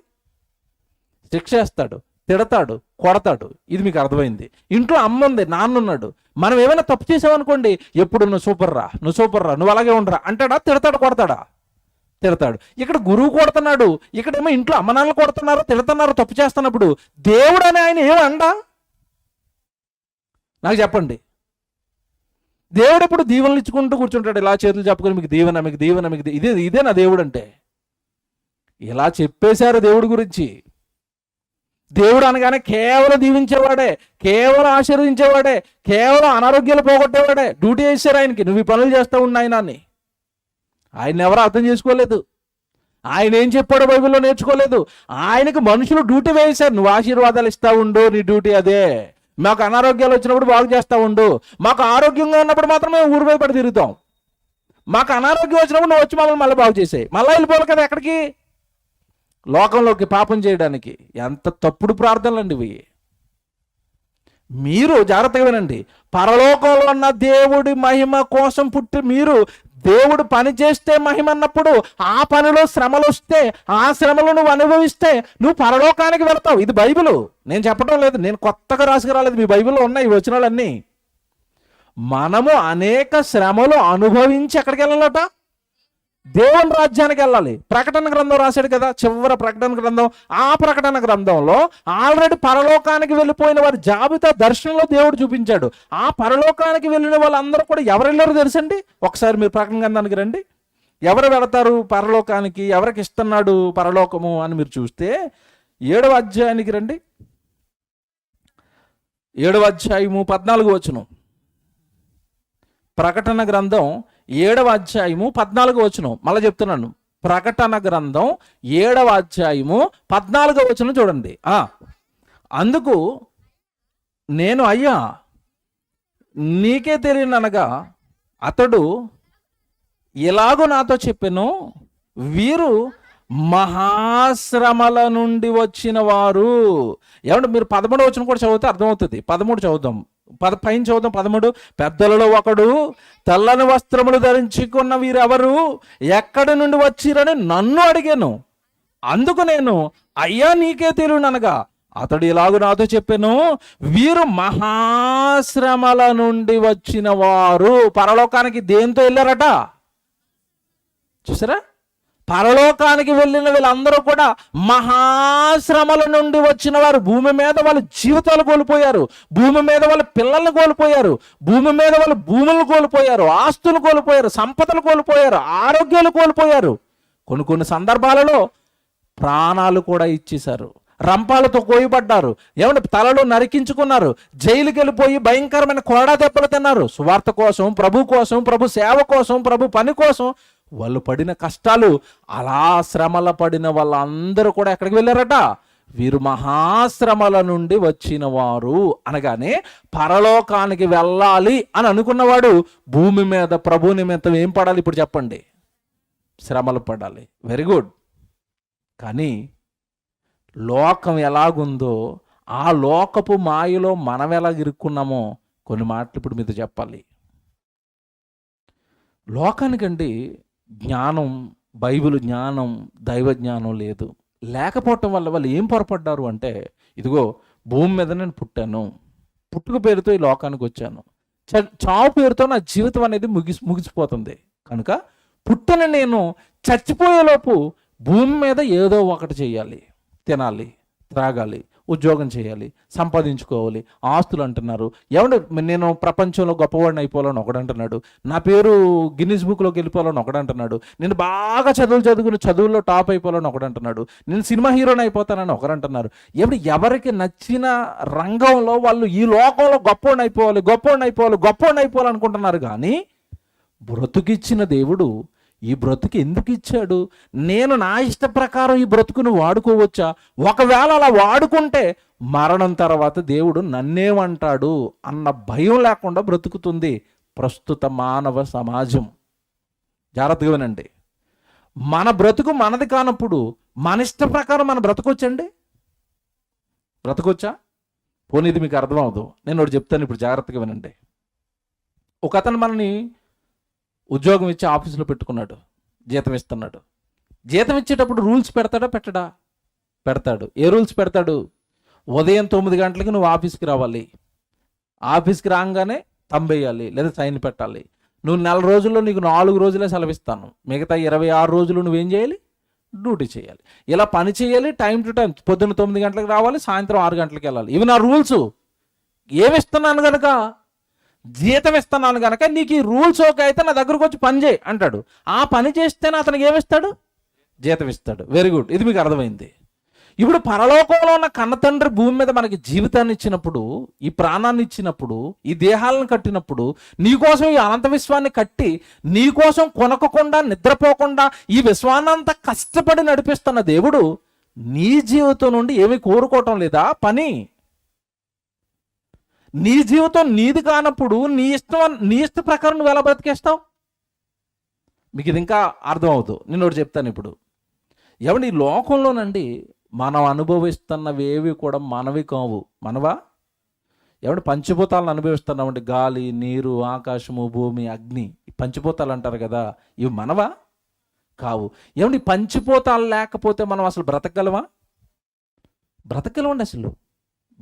Speaker 1: శిక్ష వేస్తాడు, తిడతాడు, కొడతాడు. ఇది మీకు అర్థమైంది. ఇంట్లో అమ్మ ఉంది, నాన్న ఉన్నాడు. మనం ఏమైనా తప్పు చేసామనుకోండి, ఎప్పుడు నువ్వు సూపర్ రా, నువ్వు అలాగే ఉండరా అంటాడా? తిడతాడు, కొడతాడా? తిడతాడు. ఇక్కడ గురువు కొడుతున్నాడు, ఇక్కడేమో ఇంట్లో అమ్మ నాన్నలు కొడుతున్నారు, తిడుతున్నారు తప్పు చేస్తున్నప్పుడు. దేవుడు అని ఆయన ఏమండా? నాకు చెప్పండి. దేవుడు ఎప్పుడు దీవెనలు ఇచ్చుకుంటూ కూర్చుంటాడు, ఇలా చేతులు చెప్పుకొని మీకు దీవెన, మీకు దీవెన, మీకు ఇదే నా దేవుడు అంటే. ఇలా చెప్పేశారు దేవుడి గురించి. దేవుడు అనగానే కేవలం దీవించేవాడే, కేవలం ఆశీర్వదించేవాడే, కేవలం అనారోగ్యాలు పోగొట్టేవాడే. డ్యూటీ వేసారు ఆయనకి, నువ్వు ఈ పనులు చేస్తూ ఉన్నాయి అని. ఆయన ఎవరో అర్థం చేసుకోలేదు. ఆయన ఏం చెప్పాడో బైబిల్లో నేర్చుకోలేదు. ఆయనకు మనుషులు డ్యూటీ వేశారు. నువ్వు ఆశీర్వాదాలు ఇస్తా ఉండు, నీ డ్యూటీ అదే. మాకు అనారోగ్యాలు వచ్చినప్పుడు బాగు చేస్తూ ఉండు, మాకు ఆరోగ్యంగా ఉన్నప్పుడు మాత్రం మేము ఊరు పడి తిరుగుతాం. మాకు అనారోగ్యం వచ్చినప్పుడు నువ్వు వచ్చి మమ్మల్ని మళ్ళీ బాగు చేసాయి. మళ్ళీ వెళ్ళిపోవాలి కదా ఎక్కడికి? లోకంలోకి పాపం చేయడానికి. ఎంత తప్పుడు ప్రార్థనలు అండి ఇవి. మీరు జాగ్రత్తగా వినండి. పరలోకంలో ఉన్న దేవుడి మహిమ కోసం పుట్టి మీరు దేవుడు పని చేస్తే మహిమ అన్నప్పుడు, ఆ పనిలో శ్రమలు వస్తే, ఆ శ్రమలు నువ్వు అనుభవిస్తే నువ్వు పరలోకానికి వెళ్తావు. ఇది బైబిల్, నేను చెప్పడం లేదు, నేను కొత్తగా రాసుకురాలేదు. మీ బైబిల్లో ఉన్నాయి ఈ వచనాలన్నీ. మనము అనేక శ్రమలు అనుభవించి ఎక్కడికి వెళ్ళాలట? దేవుని రాజ్యానికి వెళ్ళాలి. ప్రకటన గ్రంథం రాశాడు కదా, చివరి ప్రకటన గ్రంథం. ఆ ప్రకటన గ్రంథంలో ఆల్రెడీ పరలోకానికి వెళ్ళిపోయిన వారి జాబితా దర్శనంలో దేవుడు చూపించాడు. ఆ పరలోకానికి వెళ్ళిన వాళ్ళందరూ కూడా ఎవరు వెళ్ళారో తెలుసండి? ఒకసారి మీరు ప్రకటన గ్రంథానికి రండి. ఎవరు వెళతారు పరలోకానికి, ఎవరికి ఇస్తున్నాడు పరలోకము అని మీరు చూస్తే 7వ అధ్యాయానికి రండి. 7వ అధ్యాయము 14వ వచనం. ప్రకటన గ్రంథం 7వ అధ్యాయము 14వ వచనం. మళ్ళీ చెప్తున్నాను, ప్రకటన గ్రంథం 7వ అధ్యాయము 14వ వచనం చూడండి. అందుకు నేను, అయ్యా నీకే తెలియననగా అతడు ఎలాగో నాతో చెప్పెను, వీరు మహాశ్రమల నుండి వచ్చిన వారు. ఏమంటే మీరు 13వ వచనం కూడా చదివితే అర్థమవుతుంది. 13 చదువుదాం, పైన చదువుదాం. 13 పెద్దలలో ఒకడు తెల్లని వస్త్రములు ధరించుకున్న వీరెవరు, ఎక్కడి నుండి వచ్చిరని నన్ను అడిగాను. అందుకు నేను, అయ్యా నీకే తెలియననగా అతడు ఇలాగ నాతో చెప్పాను, వీరు మహాశ్రమల నుండి వచ్చిన వారు. పరలోకానికి దేంతో వెళ్ళారట? చూసారా, పరలోకానికి వెళ్ళిన వీళ్ళందరూ కూడా మహాశ్రమల నుండి వచ్చిన వారు. భూమి మీద వాళ్ళ జీవితాలు కోల్పోయారు, భూమి మీద వాళ్ళ పిల్లల్ని కోల్పోయారు, భూమి మీద వాళ్ళ భూములను కోల్పోయారు, ఆస్తులు కోల్పోయారు, సంపదలు కోల్పోయారు, ఆరోగ్యాలు కోల్పోయారు. కొన్ని సందర్భాలలో ప్రాణాలు కూడా ఇచ్చేశారు, రంపాలతో కోయబడ్డారు, ఏమంటే తలలో నరికించుకున్నారు, జైలుకి వెళ్ళిపోయి భయంకరమైన కొరడా దెబ్బలు తిన్నారు. సువార్త కోసం, ప్రభు సేవ కోసం, ప్రభు పని కోసం వాళ్ళు పడిన కష్టాలు. అలా శ్రమల పడిన వాళ్ళందరూ కూడా ఎక్కడికి వెళ్ళారట? వీరు మహాశ్రమల నుండి వచ్చిన వారు అనగానే పరలోకానికి వెళ్ళాలి అని అనుకున్నవాడు భూమి మీద ప్రభు నిమిత్తం ఏం పడాలి? ఇప్పుడు చెప్పండి. శ్రమలు పడాలి. Very good. కానీ లోకం ఎలాగుందో ఆ లోకపు మాయలో మనం ఎలా ఇరుక్కున్నామో కొన్ని మాటలు ఇప్పుడు మీతో చెప్పాలి. లోకానికండి జ్ఞానం, బైబిల్ జ్ఞానం, దైవ జ్ఞానం లేదు. లేకపోవటం వల్ల వాళ్ళు ఏం పొరపడ్డారు అంటే, ఇదిగో భూమి మీద నేను పుట్టాను, పుట్టుక పేరుతో ఈ లోకానికి వచ్చాను, చావు పేరుతో నా జీవితం అనేది ముగిసిపోతుంది కనుక పుట్టిన నేను చచ్చిపోయేలోపు భూమి మీద ఏదో ఒకటి చేయాలి, తినాలి, త్రాగాలి, ఉద్యోగం చేయాలి, సంపాదించుకోవాలి, ఆస్తులు అంటున్నారు. ఏమంటే నేను ప్రపంచంలో గొప్పవాడిని అయిపోవాలని ఒకడంటున్నాడు, నా పేరు గిన్నిస్ బుక్లోకి వెళ్ళిపోవాలని ఒకడంటున్నాడు, నేను బాగా చదువుల్లో టాప్ అయిపోవాలని ఒకడంటున్నాడు, నేను సినిమా హీరోని అయిపోతానని ఒకరంటున్నారు. ఎవరికి నచ్చిన రంగంలో వాళ్ళు ఈ లోకంలో గొప్పవాడిని అయిపోవాలి అనుకుంటున్నారు. కానీ బ్రతుకిచ్చిన దేవుడు ఈ బ్రతుకు ఎందుకు ఇచ్చాడు? నేను నా ఇష్ట ప్రకారం ఈ బ్రతుకును వాడుకోవచ్చా? ఒకవేళ అలా వాడుకుంటే మరణం తర్వాత దేవుడు నన్నేమంటాడు అన్న భయం లేకుండా బ్రతుకుతుంది ప్రస్తుత మానవ సమాజం. జాగ్రత్తగా వినండి. మన బ్రతుకు మనది కానప్పుడు మన ఇష్ట ప్రకారం మన బ్రతకొచ్చండి? బ్రతకొచ్చా? పోనీ ఇది మీకు అర్థం అవదు, నేను ఒకటి చెప్తాను, ఇప్పుడు జాగ్రత్తగా వినండి. ఒక అతను మనని ఉద్యోగం ఇచ్చి ఆఫీసులో పెట్టుకున్నాడు, జీతం ఇస్తున్నాడు. జీతం ఇచ్చేటప్పుడు రూల్స్ పెడతాడా పెట్టడా? పెడతాడు. ఏ రూల్స్ పెడతాడు? ఉదయం 9 గంటలకి నువ్వు ఆఫీస్కి రావాలి, ఆఫీస్కి రాగానే తంబేయాలి లేదా సైన్ పెట్టాలి. నువ్వు 4 రోజుల్లో నీకు 4 రోజులే సెలవిస్తాను, మిగతా 26 రోజులు నువ్వేం చేయాలి? డ్యూటీ చేయాలి. ఇలా పని చేయాలి, టైం టు టైం. పొద్దున్న 9 గంటలకు రావాలి, సాయంత్రం 6 గంటలకు వెళ్ళాలి. ఇవి నా రూల్స్. ఏమిస్తున్నాను కనుక? జీతం ఇస్తున్నాను కనుక నీకు ఈ రూల్స్ ఓకే అయితే నా దగ్గరకు వచ్చి పని చేయి అంటాడు. ఆ పని చేస్తేనే అతనికి ఏమిస్తాడు? జీతం ఇస్తాడు. Very good. ఇది మీకు అర్థమైంది. ఇప్పుడు పరలోకంలో ఉన్న కన్నతండ్రి భూమి మీద మనకి జీవితాన్ని ఇచ్చినప్పుడు, ఈ ప్రాణాన్ని ఇచ్చినప్పుడు, ఈ దేహాలను కట్టినప్పుడు, నీకోసం ఈ అనంత విశ్వాన్ని కట్టి నీకోసం కొనకకుండా నిద్రపోకుండా ఈ విశ్వాన్నంతా కష్టపడి నడిపిస్తున్న దేవుడు నీ జీవితం నుండి ఏమీ కోరుకోవటం లేదా? పని. నీ జీవితం నీది కానప్పుడు నీ ఇష్ట ప్రకారం నువ్వు ఎలా బ్రతికేస్తావు? మీకు ఇది ఇంకా అర్థం అవుతుంది. నేను ఒకటి చెప్తాను ఇప్పుడు. ఈ లోకంలోనండి మనం అనుభవిస్తున్నవేవి కూడా మనవి కావు. మనవా? పంచభూతాలను అనుభవిస్తున్నామండి. గాలి, నీరు, ఆకాశము, భూమి, అగ్ని, ఈ పంచభూతాలు అంటారు కదా, ఇవి మనవా? కావు. పంచభూతాలు లేకపోతే మనం అసలు బ్రతకగలమా? బ్రతకలేమండి. అసలు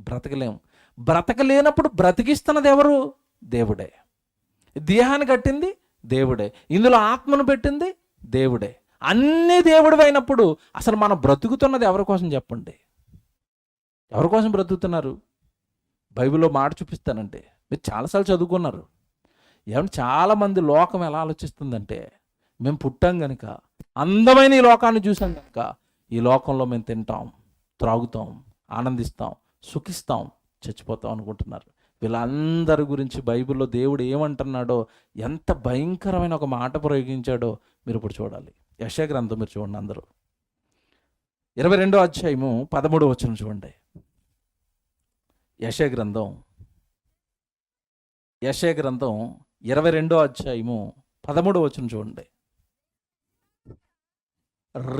Speaker 1: బ్రతకలేము. బ్రతకలేనప్పుడు బ్రతికిస్తున్నది ఎవరు? దేవుడే. దేహాన్ని కట్టింది దేవుడే, ఇందులో ఆత్మను పెట్టింది దేవుడే. అన్నీ దేవుడు అయినప్పుడు అసలు మనం బ్రతుకుతున్నది ఎవరి కోసం చెప్పండి? ఎవరి కోసం బ్రతుకుతున్నారు? బైబిల్లో మాట చూపిస్తానంటే మీరు చాలాసార్లు చదువుకున్నారు. చాలామంది లోకం ఎలా ఆలోచిస్తుందంటే, మేము పుట్టాం కనుక, అందమైన ఈ లోకాన్ని చూసాం కనుక ఈ లోకంలో మేము తింటాం, త్రాగుతాం, ఆనందిస్తాం, సుఖిస్తాం, చచ్చిపోతాం అనుకుంటున్నారు. వీళ్ళందరి గురించి బైబిల్లో దేవుడు ఏమంటున్నాడో, ఎంత భయంకరమైన ఒక మాట ప్రయోగించాడో మీరు ఇప్పుడు చూడాలి. యెషయా గ్రంథం మీరు చూడండి అందరూ. 22వ అధ్యాయము 13వ వచనం చూడండి. యెషయా గ్రంథం 22వ అధ్యాయము 13వ వచనం చూడండి.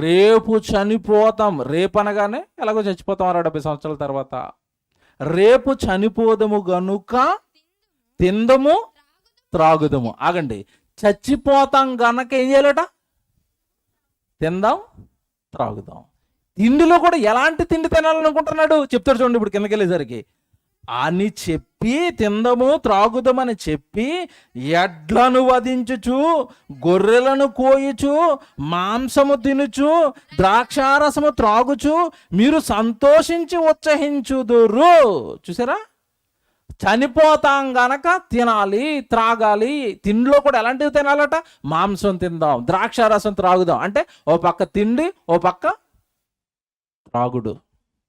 Speaker 1: రేపు చనిపోతాం. రేపు అనగానే ఎలాగో చచ్చిపోతాం 70 సంవత్సరాల తర్వాత. రేపు చనిపోదము గనుక తిందము త్రాగుదము. ఆగండి. చచ్చిపోతాం గనక ఏం చేయాలట? తిందాం, త్రాగుదాం. తిండిలో కూడా ఎలాంటి తిండి తినాలనుకుంటున్నాడు చెప్తాడు చూడండి. ఇప్పుడు కిందకి వెళ్ళేసరికి
Speaker 2: అని చెప్పి, తిందము త్రాగుదమని చెప్పి, ఎడ్లను వధించుచు, గొర్రెలను కోయుచు, మాంసము తినుచు, ద్రాక్షారసము త్రాగుచు మీరు సంతోషించి ఉత్సహించుదురు. చూసారా, చనిపోతాం గనక తినాలి, త్రాగాలి. తిండిలో కూడా ఎలాంటివి తినాలట? మాంసం తిందాం, ద్రాక్షారసం త్రాగుదాం. అంటే ఓ పక్క తిండి, ఓ పక్క త్రాగుడు.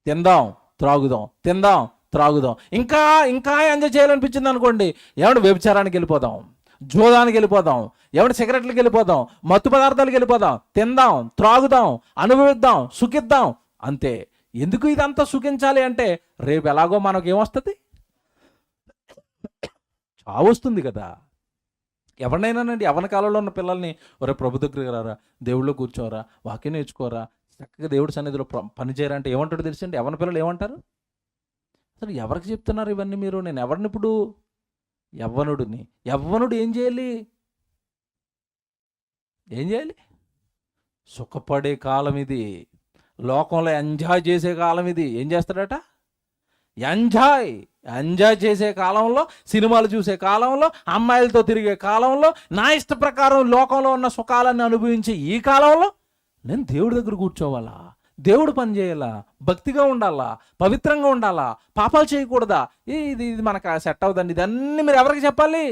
Speaker 2: తిందాం, త్రాగుదాం, తిందాం, త్రాగుదాం. ఇంకా ఇంకా ఎంజాయ్ చేయాలనిపించింది అనుకోండి, ఏమంటే వ్యభిచారానికి వెళ్ళిపోదాం, జోదానికి వెళ్ళిపోదాం, ఏమంటే సిగరెట్లకు వెళ్ళిపోదాం, మత్తు పదార్థాలకు వెళ్ళిపోదాం. తిందాం, త్రాగుదాం, అనుభవిద్దాం, సుఖిద్దాం, అంతే. ఎందుకు ఇదంతా సుఖించాలి అంటే రేపు ఎలాగో మనకేమొస్తుంది? చావు వస్తుంది కదా. ఎవరినైనానండి, యవ్వన కాలంలో ఉన్న పిల్లల్ని, ఒరే ప్రభు దగ్గరికి రారా, దేవుళ్ళు కూర్చోరా, వాక్యం నేర్చుకోరా, చక్కగా దేవుడి సన్నిధిలో పని చేయరా అంటే ఏమంటాడు తెలుసండి? యవ్వన పిల్లలు ఏమంటారు? అసలు ఎవరికి చెప్తున్నారు ఇవన్నీ మీరు? నేను ఎవరిని ఇప్పుడు? యవ్వనుడిని. యవ్వనుడు ఏం చేయాలి? ఏం చేయాలి? సుఖపడే కాలం ఇది, లోకంలో ఎంజాయ్ చేసే కాలం ఇది. ఏం చేస్తాడట? ఎంజాయ్ చేసే కాలంలో, సినిమాలు చూసే కాలంలో, అమ్మాయిలతో తిరిగే కాలంలో, నా ఇష్ట ప్రకారం లోకంలో ఉన్న సుఖాలను అనుభవించే ఈ కాలంలో నేను దేవుడి దగ్గర కూర్చోవాలా, దేవుడు పని చేయాలా, భక్తిగా ఉండాలా, పవిత్రంగా ఉండాలా, పాపాలు చేయకూడదా? ఇది మనకు సెట్ అవుదండి. ఇదన్నీ మీరు ఎవరికి చెప్పాలి?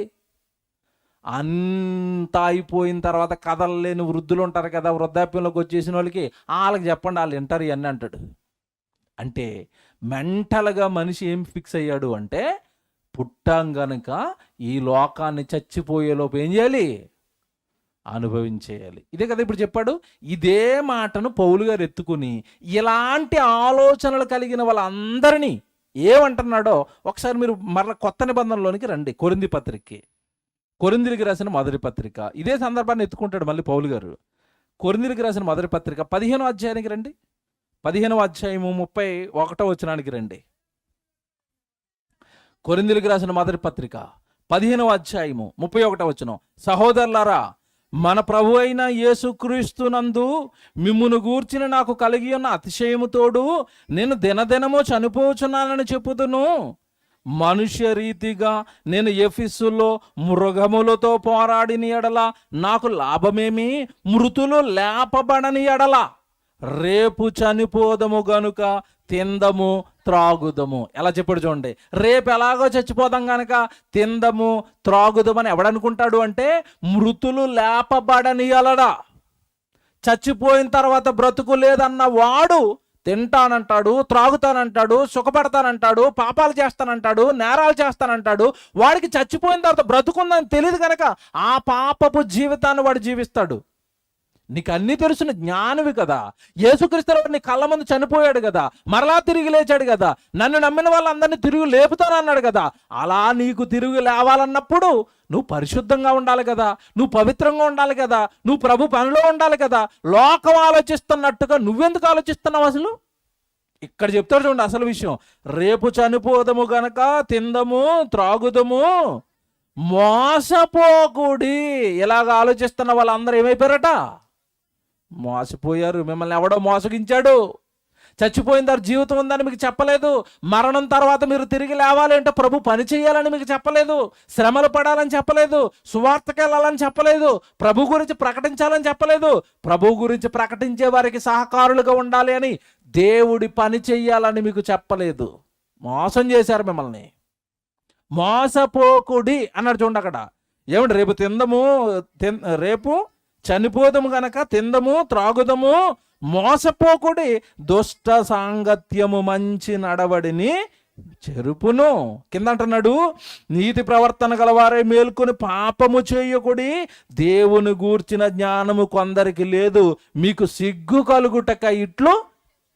Speaker 2: అంతా అయిపోయిన తర్వాత కదలలేని వృద్ధులు ఉంటారు కదా, వృద్ధాప్యంలోకి వచ్చేసిన వాళ్ళకి, వాళ్ళకి చెప్పండి, వాళ్ళు వింటారు ఇవన్నీ అంటాడు. అంటే మెంటల్గా మనిషి ఏం ఫిక్స్ అయ్యాడు అంటే, పుట్టాం గనుక ఈ లోకాన్ని చచ్చిపోయేలోపు ఏం చేయాలి? అనుభవించేయాలి. ఇదే కదా ఇప్పుడు చెప్పాడు. ఇదే మాటను పౌలు గారు ఎత్తుకుని ఇలాంటి ఆలోచనలు కలిగిన వాళ్ళందరినీ ఏమంటున్నాడో ఒకసారి మీరు మరల కొత్త నిబంధనలోనికి రండి. కొరింథీయులకు రాసిన మొదటి పత్రిక ఇదే సందర్భాన్ని ఎత్తుకుంటాడు మళ్ళీ పౌలు గారు. కొరింథీయులకు రాసిన మొదటి పత్రిక 15వ అధ్యాయానికి రండి. 15వ అధ్యాయము 31వ వచనానికి రండి. కొరింథీయులకు రాసిన మొదటి పత్రిక 15వ అధ్యాయము 31వ వచనం. సహోదరులారా, మన ప్రభు అయిన యేసుక్రీస్తునందు మిమ్మును గూర్చిన నాకు కలిగి ఉన్న అతిశయము తోడు నేను దినదినము చనిపోచున్నానని చెప్పుదును. మనుష్య రీతిగా నేను ఎఫెసులో మృగములతో పోరాడిన ఎడల నాకు లాభమేమి? మృతులు లేపబడని ఎడల రేపు చనిపోదము గనుక తిందము త్రాగుదము. ఎలా చెప్పాడు చూడండి. రేపు ఎలాగో చచ్చిపోదాం గనక తిందము త్రాగుదమని ఎవడనుకుంటాడు అంటే, మృతులు లేపబడనియలడా. చచ్చిపోయిన తర్వాత బ్రతుకు లేదన్న వాడు తింటానంటాడు, త్రాగుతానంటాడు, సుఖపడతానంటాడు, పాపాలు చేస్తానంటాడు, నేరాలు చేస్తానంటాడు. వాడికి చచ్చిపోయిన తర్వాత బ్రతుకుందని తెలియదు కనుక ఆ పాపపు జీవితాన్ని వాడు జీవిస్తాడు. నీకు అన్నీ తెలుసున్న జ్ఞానివి కదా, యేసుక్రీస్తు నీ కళ్ళ ముందు చనిపోయాడు కదా, మరలా తిరిగి లేచాడు కదా, నన్ను నమ్మిన వాళ్ళందరినీ తిరిగి లేపుతానన్నాడు కదా. అలా నీకు తిరిగి లేవాలన్నప్పుడు నువ్వు పరిశుద్ధంగా ఉండాలి కదా, నువ్వు పవిత్రంగా ఉండాలి కదా, నువ్వు ప్రభు పనిలో ఉండాలి కదా. లోకం ఆలోచిస్తున్నట్టుగా నువ్వెందుకు ఆలోచిస్తున్నావు? అసలు ఇక్కడ చెప్తాడు చూడండి అసలు విషయం. రేపు చనిపోదము గనక తిందము త్రాగుదము మోసపోకుడి. ఇలాగ ఆలోచిస్తున్న వాళ్ళందరూ ఏమైపోయారట? మోసపోయారు. మిమ్మల్ని ఎవడో మోసగించాడు. చచ్చిపోయిన తర్వాత జీవితం ఉందని మీకు చెప్పలేదు. మరణం తర్వాత మీరు తిరిగి లేవాలి అంటే ప్రభు పని చేయాలని మీకు చెప్పలేదు. శ్రమలు పడాలని చెప్పలేదు. సువార్తకి వెళ్ళాలని చెప్పలేదు. ప్రభు గురించి ప్రకటించాలని చెప్పలేదు. ప్రభు గురించి ప్రకటించే వారికి సహకారులుగా ఉండాలి అని దేవుడి పని చెయ్యాలని మీకు చెప్పలేదు. మోసం చేశారు మిమ్మల్ని. మోసపోకుడి అన్నాడు చూడండి అక్కడ. ఏమంటే రేపు తిందము, రేపు చనిపోదము గనక తిందము త్రాగుదము మోసపోకుడి. దుష్ట సాంగత్యము మంచి నడవడిని చెరుపును. కింద అంటున్నాడు, నీతి ప్రవర్తన గలవారే మేల్కొని పాపము చేయకుడి. దేవుని గూర్చిన జ్ఞానము కొందరికి లేదు, మీకు సిగ్గు కలుగుటక ఇట్లు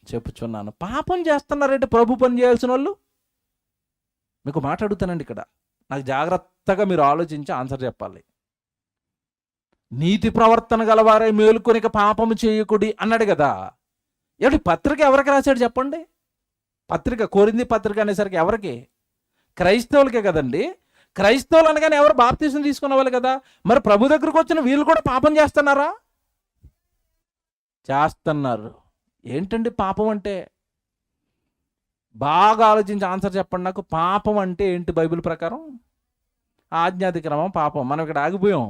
Speaker 2: చెప్పుచున్నాను. పాపం చేస్తున్నారంటే ప్రభు పని చేయాల్సిన వాళ్ళు. మీకు మాట్లాడుతానండి ఇక్కడ, నాకు జాగ్రత్తగా మీరు ఆలోచించి ఆన్సర్ చెప్పాలి. నీతి ప్రవర్తన గలవారే మేలుకొనిక పాపము చేయకుడి అన్నాడు కదా. ఏమిటి పత్రిక ఎవరికి రాశాడు చెప్పండి? పత్రిక కొరింథీ పత్రిక అనేసరికి ఎవరికి? క్రైస్తవులకే కదండి. క్రైస్తవులు అనగానే ఎవరు బాప్తీసం తీసుకున్న వాళ్ళు కదా. మరి ప్రభు దగ్గరకు వచ్చిన వీళ్ళు కూడా పాపం చేస్తున్నారా? చేస్తున్నారు. ఏంటండి పాపం అంటే? బాగా ఆలోచించి ఆన్సర్ చెప్పండి నాకు. పాపం అంటే ఏంటి బైబిల్ ప్రకారం? ఆజ్ఞాతిక్రమం పాపం. మనం ఇక్కడ ఆగిపోయాం.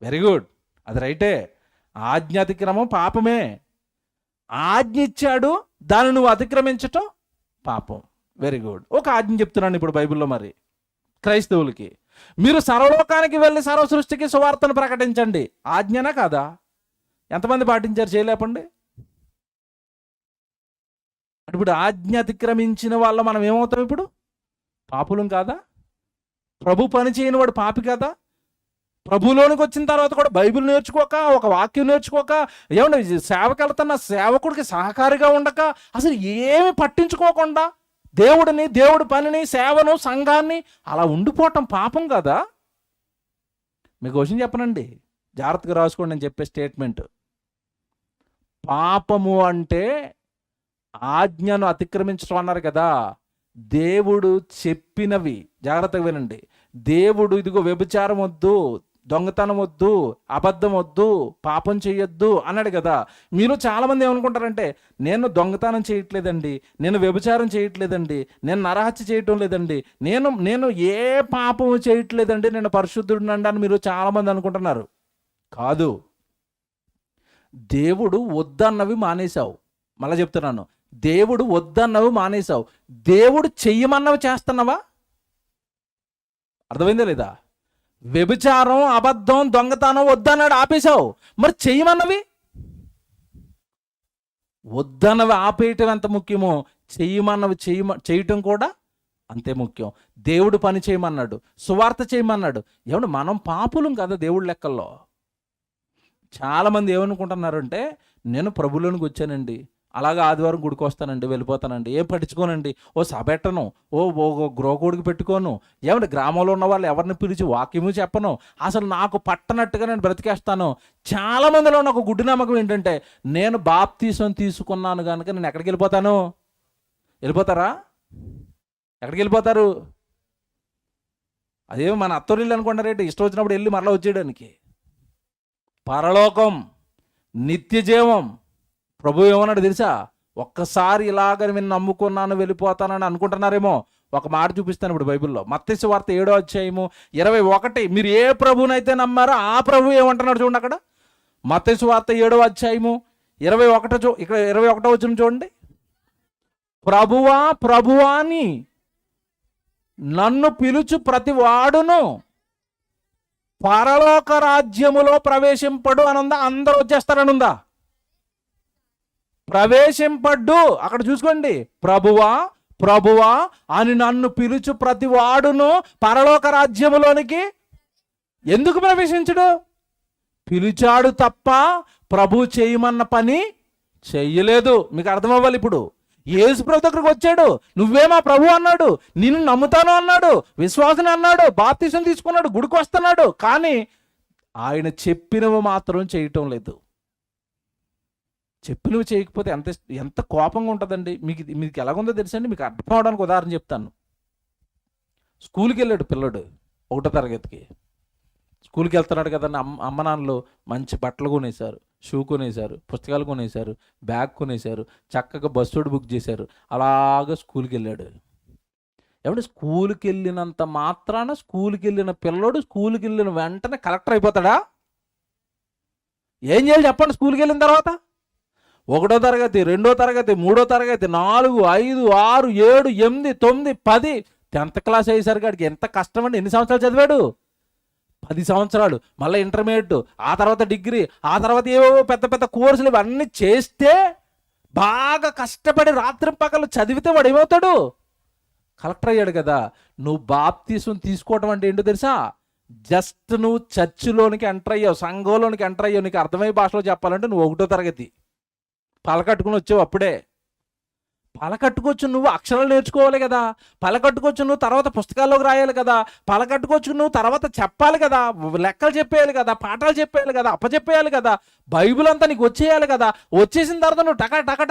Speaker 2: వెరీ గుడ్, అది రైటే. ఆజ్ఞాతిక్రమం పాపమే. ఆజ్ఞ ఇచ్చాడు, దాన్ని నువ్వు అతిక్రమించటం పాపం. Very good. ఒక ఆజ్ఞ చెప్తున్నాను ఇప్పుడు బైబిల్లో. మరి క్రైస్తవులకి, మీరు సర్వలోకానికి వెళ్ళి సర్వ సృష్టికి సువార్తను ప్రకటించండి. ఆజ్ఞనా కాదా? ఎంతమంది పాటించారు? చేయలేపండి. ఇప్పుడు ఆజ్ఞ అతిక్రమించిన వాళ్ళ మనం ఏమవుతాం? ఇప్పుడు పాపులం కాదా? ప్రభు పని చేయని వాడు పాపి కదా? ప్రభులోనికి వచ్చిన తర్వాత కూడా బైబిల్ నేర్చుకోక, ఒక వాక్యం నేర్చుకోక, ఏమన్నా సేవకి వెళ్తున్న సేవకుడికి సహకారిగా ఉండక, అసలు ఏమి పట్టించుకోకుండా దేవుడిని, దేవుడి పనిని, సేవను, సంఘాన్ని అలా ఉండిపోవటం పాపం కదా? మీకు విషయం చెప్పనండి, జాగ్రత్తగా రాసుకోండి నేను చెప్పే స్టేట్మెంట్. పాపము అంటే ఆజ్ఞను అతిక్రమించడం అన్నారు కదా. దేవుడు చెప్పినవి జాగ్రత్తగా వినండి. దేవుడు ఇదిగో వ్యభిచారం వద్దు, దొంగతనం వద్దు, అబద్ధం వద్దు, పాపం చేయొద్దు అన్నాడు కదా. మీరు చాలామంది ఏమనుకుంటారంటే, నేను దొంగతనం చేయట్లేదండి, నేను వ్యభిచారం చేయట్లేదండి, నేను నరహత్య చేయటం లేదండి, నేను ఏ పాపము చేయట్లేదండి, నేను పరిశుద్ధుడినండి అని మీరు చాలామంది అనుకుంటున్నారు. కాదు, దేవుడు వద్దన్నవి మానేశావు. మళ్ళీ చెప్తున్నాను, దేవుడు వద్దన్నవి మానేశావు. దేవుడు చెయ్యమన్నవి చేస్తున్నావా? అర్థమైందా లేదా? వ్యభిచారం, అబద్ధం, దొంగతనం వద్దన్నాడు, ఆపేశావు. మరి చెయ్యమన్నవి? వద్దన్నవి ఆపేయటం ఎంత ముఖ్యమో, చెయ్యమన్నవి చేయటం కూడా అంతే ముఖ్యం. దేవుడు పని చేయమన్నాడు, సువార్త చేయమన్నాడు. ఏమంటే మనం పాపులం కదా దేవుడి లెక్కల్లో. చాలామంది ఏమనుకుంటున్నారంటే, నేను ప్రభులోనికి వచ్చానండి, అలాగా ఆదివారం గుడికి వస్తానండి, వెళ్ళిపోతానండి, ఏం పట్టించుకోనండి, ఓ సబెట్టను, ఓ గృహకోడికి పెట్టుకోను, ఏమంటే గ్రామంలో ఉన్న వాళ్ళు ఎవరిని పిలిచి వాక్యము చెప్పను, అసలు నాకు పట్టనట్టుగా నేను బ్రతికేస్తాను. చాలామందిలో ఉన్న ఒక గుడ్డి నమ్మకం ఏంటంటే, నేను బాప్తీసం తీసుకున్నాను కనుక నేను ఎక్కడికి వెళ్ళిపోతాను? వెళ్ళిపోతారా? ఎక్కడికి వెళ్ళిపోతారు? అదేమో మన అత్తోరిల్లు అనుకుంటారేంటి, ఇష్టం వచ్చినప్పుడు వెళ్ళి మరలా వచ్చేయడానికి. పరలోకం, నిత్య జీవం. ప్రభు ఏమన్నాడు తెలుసా? ఒక్కసారి ఇలాగ నేను నమ్ముకున్నాను వెళ్ళిపోతానని అనుకుంటున్నారేమో. ఒక మాట చూపిస్తాను ఇప్పుడు బైబిల్లో. మత్తయి సువార్త 7వ అధ్యాయము 21. మీరు ఏ ప్రభువునైతే నమ్మారో ఆ ప్రభు ఏమంటున్నాడు చూడండి అక్కడ. మత్తయి సువార్త 7వ అధ్యాయము 21, ఇక్కడ 21వ వచనం చూడండి. ప్రభువా ప్రభువా అని నన్ను పిలుచు ప్రతి వాడును పరలోక రాజ్యములో ప్రవేశింపడు అనుందా? అందరూ వచ్చేస్తారనుందా? ప్రవేశింపడ్డు. అక్కడ చూసుకోండి, ప్రభువా ప్రభువా అని నన్ను పిలుచు ప్రతి వాడును పరలోక రాజ్యములోనికి ఎందుకు ప్రవేశించడు? పిలిచాడు తప్ప ప్రభు చేయమన్న పని చెయ్యలేదు. మీకు అర్థమవ్వాలి. ఇప్పుడు యేసు ప్రభు దగ్గరకు వచ్చాడు, నువ్వేమా ప్రభు అన్నాడు, నిన్ను నమ్ముతాను అన్నాడు, విశ్వాసం అన్నాడు, బాప్తిసం తీసుకున్నాడు, గుడికి వస్తున్నాడు, కానీ ఆయన చెప్పినవి మాత్రం చేయటం లేదు. చెప్పినవి చేయకపోతే ఎంత కోపంగా ఉంటుందండి. మీకు ఎలాగుందో తెలుసండి, మీకు అర్థం అవడానికి ఉదాహరణ చెప్తాను. స్కూల్కి వెళ్ళాడు పిల్లడు, 1వ తరగతికి. స్కూల్కి వెళ్తున్నాడు కదండి, అమ్మ నాన్నలు మంచి బట్టలు కొనేశారు, షూ కొనేశారు, పుస్తకాలు కొనేశారు, బ్యాగ్ కొనేశారు, చక్కగా బస్సు బుక్ చేశారు. అలాగా స్కూల్కి వెళ్ళాడు. ఏమంటే స్కూల్కి వెళ్ళినంత మాత్రాన స్కూల్కి వెళ్ళిన పిల్లడు స్కూల్కి వెళ్ళిన వెంటనే కలెక్టర్ అయిపోతాడా? ఏం చేయాలి చెప్పండి? స్కూల్కి వెళ్ళిన తర్వాత 1వ తరగతి, 2వ తరగతి, 3వ తరగతి, 4, 5, 6, 7, 8, 9, 10, 10th క్లాస్ అయ్యేసరికి వాడికి ఎంత కష్టం అండి. ఎన్ని సంవత్సరాలు చదివాడు? 10 సంవత్సరాలు. మళ్ళీ ఇంటర్మీడియట్, ఆ తర్వాత డిగ్రీ, ఆ తర్వాత ఏవో పెద్ద పెద్ద కోర్సులు ఇవన్నీ చేస్తే, బాగా కష్టపడి రాత్రి పగలు చదివితే వాడు ఏమవుతాడు? కలెక్టర్ అయ్యాడు కదా. నువ్వు బాప్తీసం తీసుకోవటం అంటే ఏంటో తెలుసా? జస్ట్ నువ్వు చర్చిలోనికి ఎంటర్ అయ్యావు, సంఘంలోనికి ఎంటర్ అయ్యావు. నీకు అర్థమయ్యే భాషలో చెప్పాలంటే నువ్వు 1వ తరగతి పలకట్టుకుని వచ్చావు. అప్పుడే పలకట్టుకొచ్చు నువ్వు అక్షరాలు నేర్చుకోవాలి కదా, పలకట్టుకొచ్చు నువ్వు తర్వాత పుస్తకాల్లోకి రాయాలి కదా, పలకట్టుకొచ్చు నువ్వు తర్వాత చెప్పాలి కదా, లెక్కలు చెప్పేయాలి కదా, పాఠాలు చెప్పేయాలి కదా, అప్పచెప్పేయాలి కదా, బైబిల్ అంతా నీకు వచ్చేయాలి కదా. వచ్చేసిన తర్వాత నువ్వు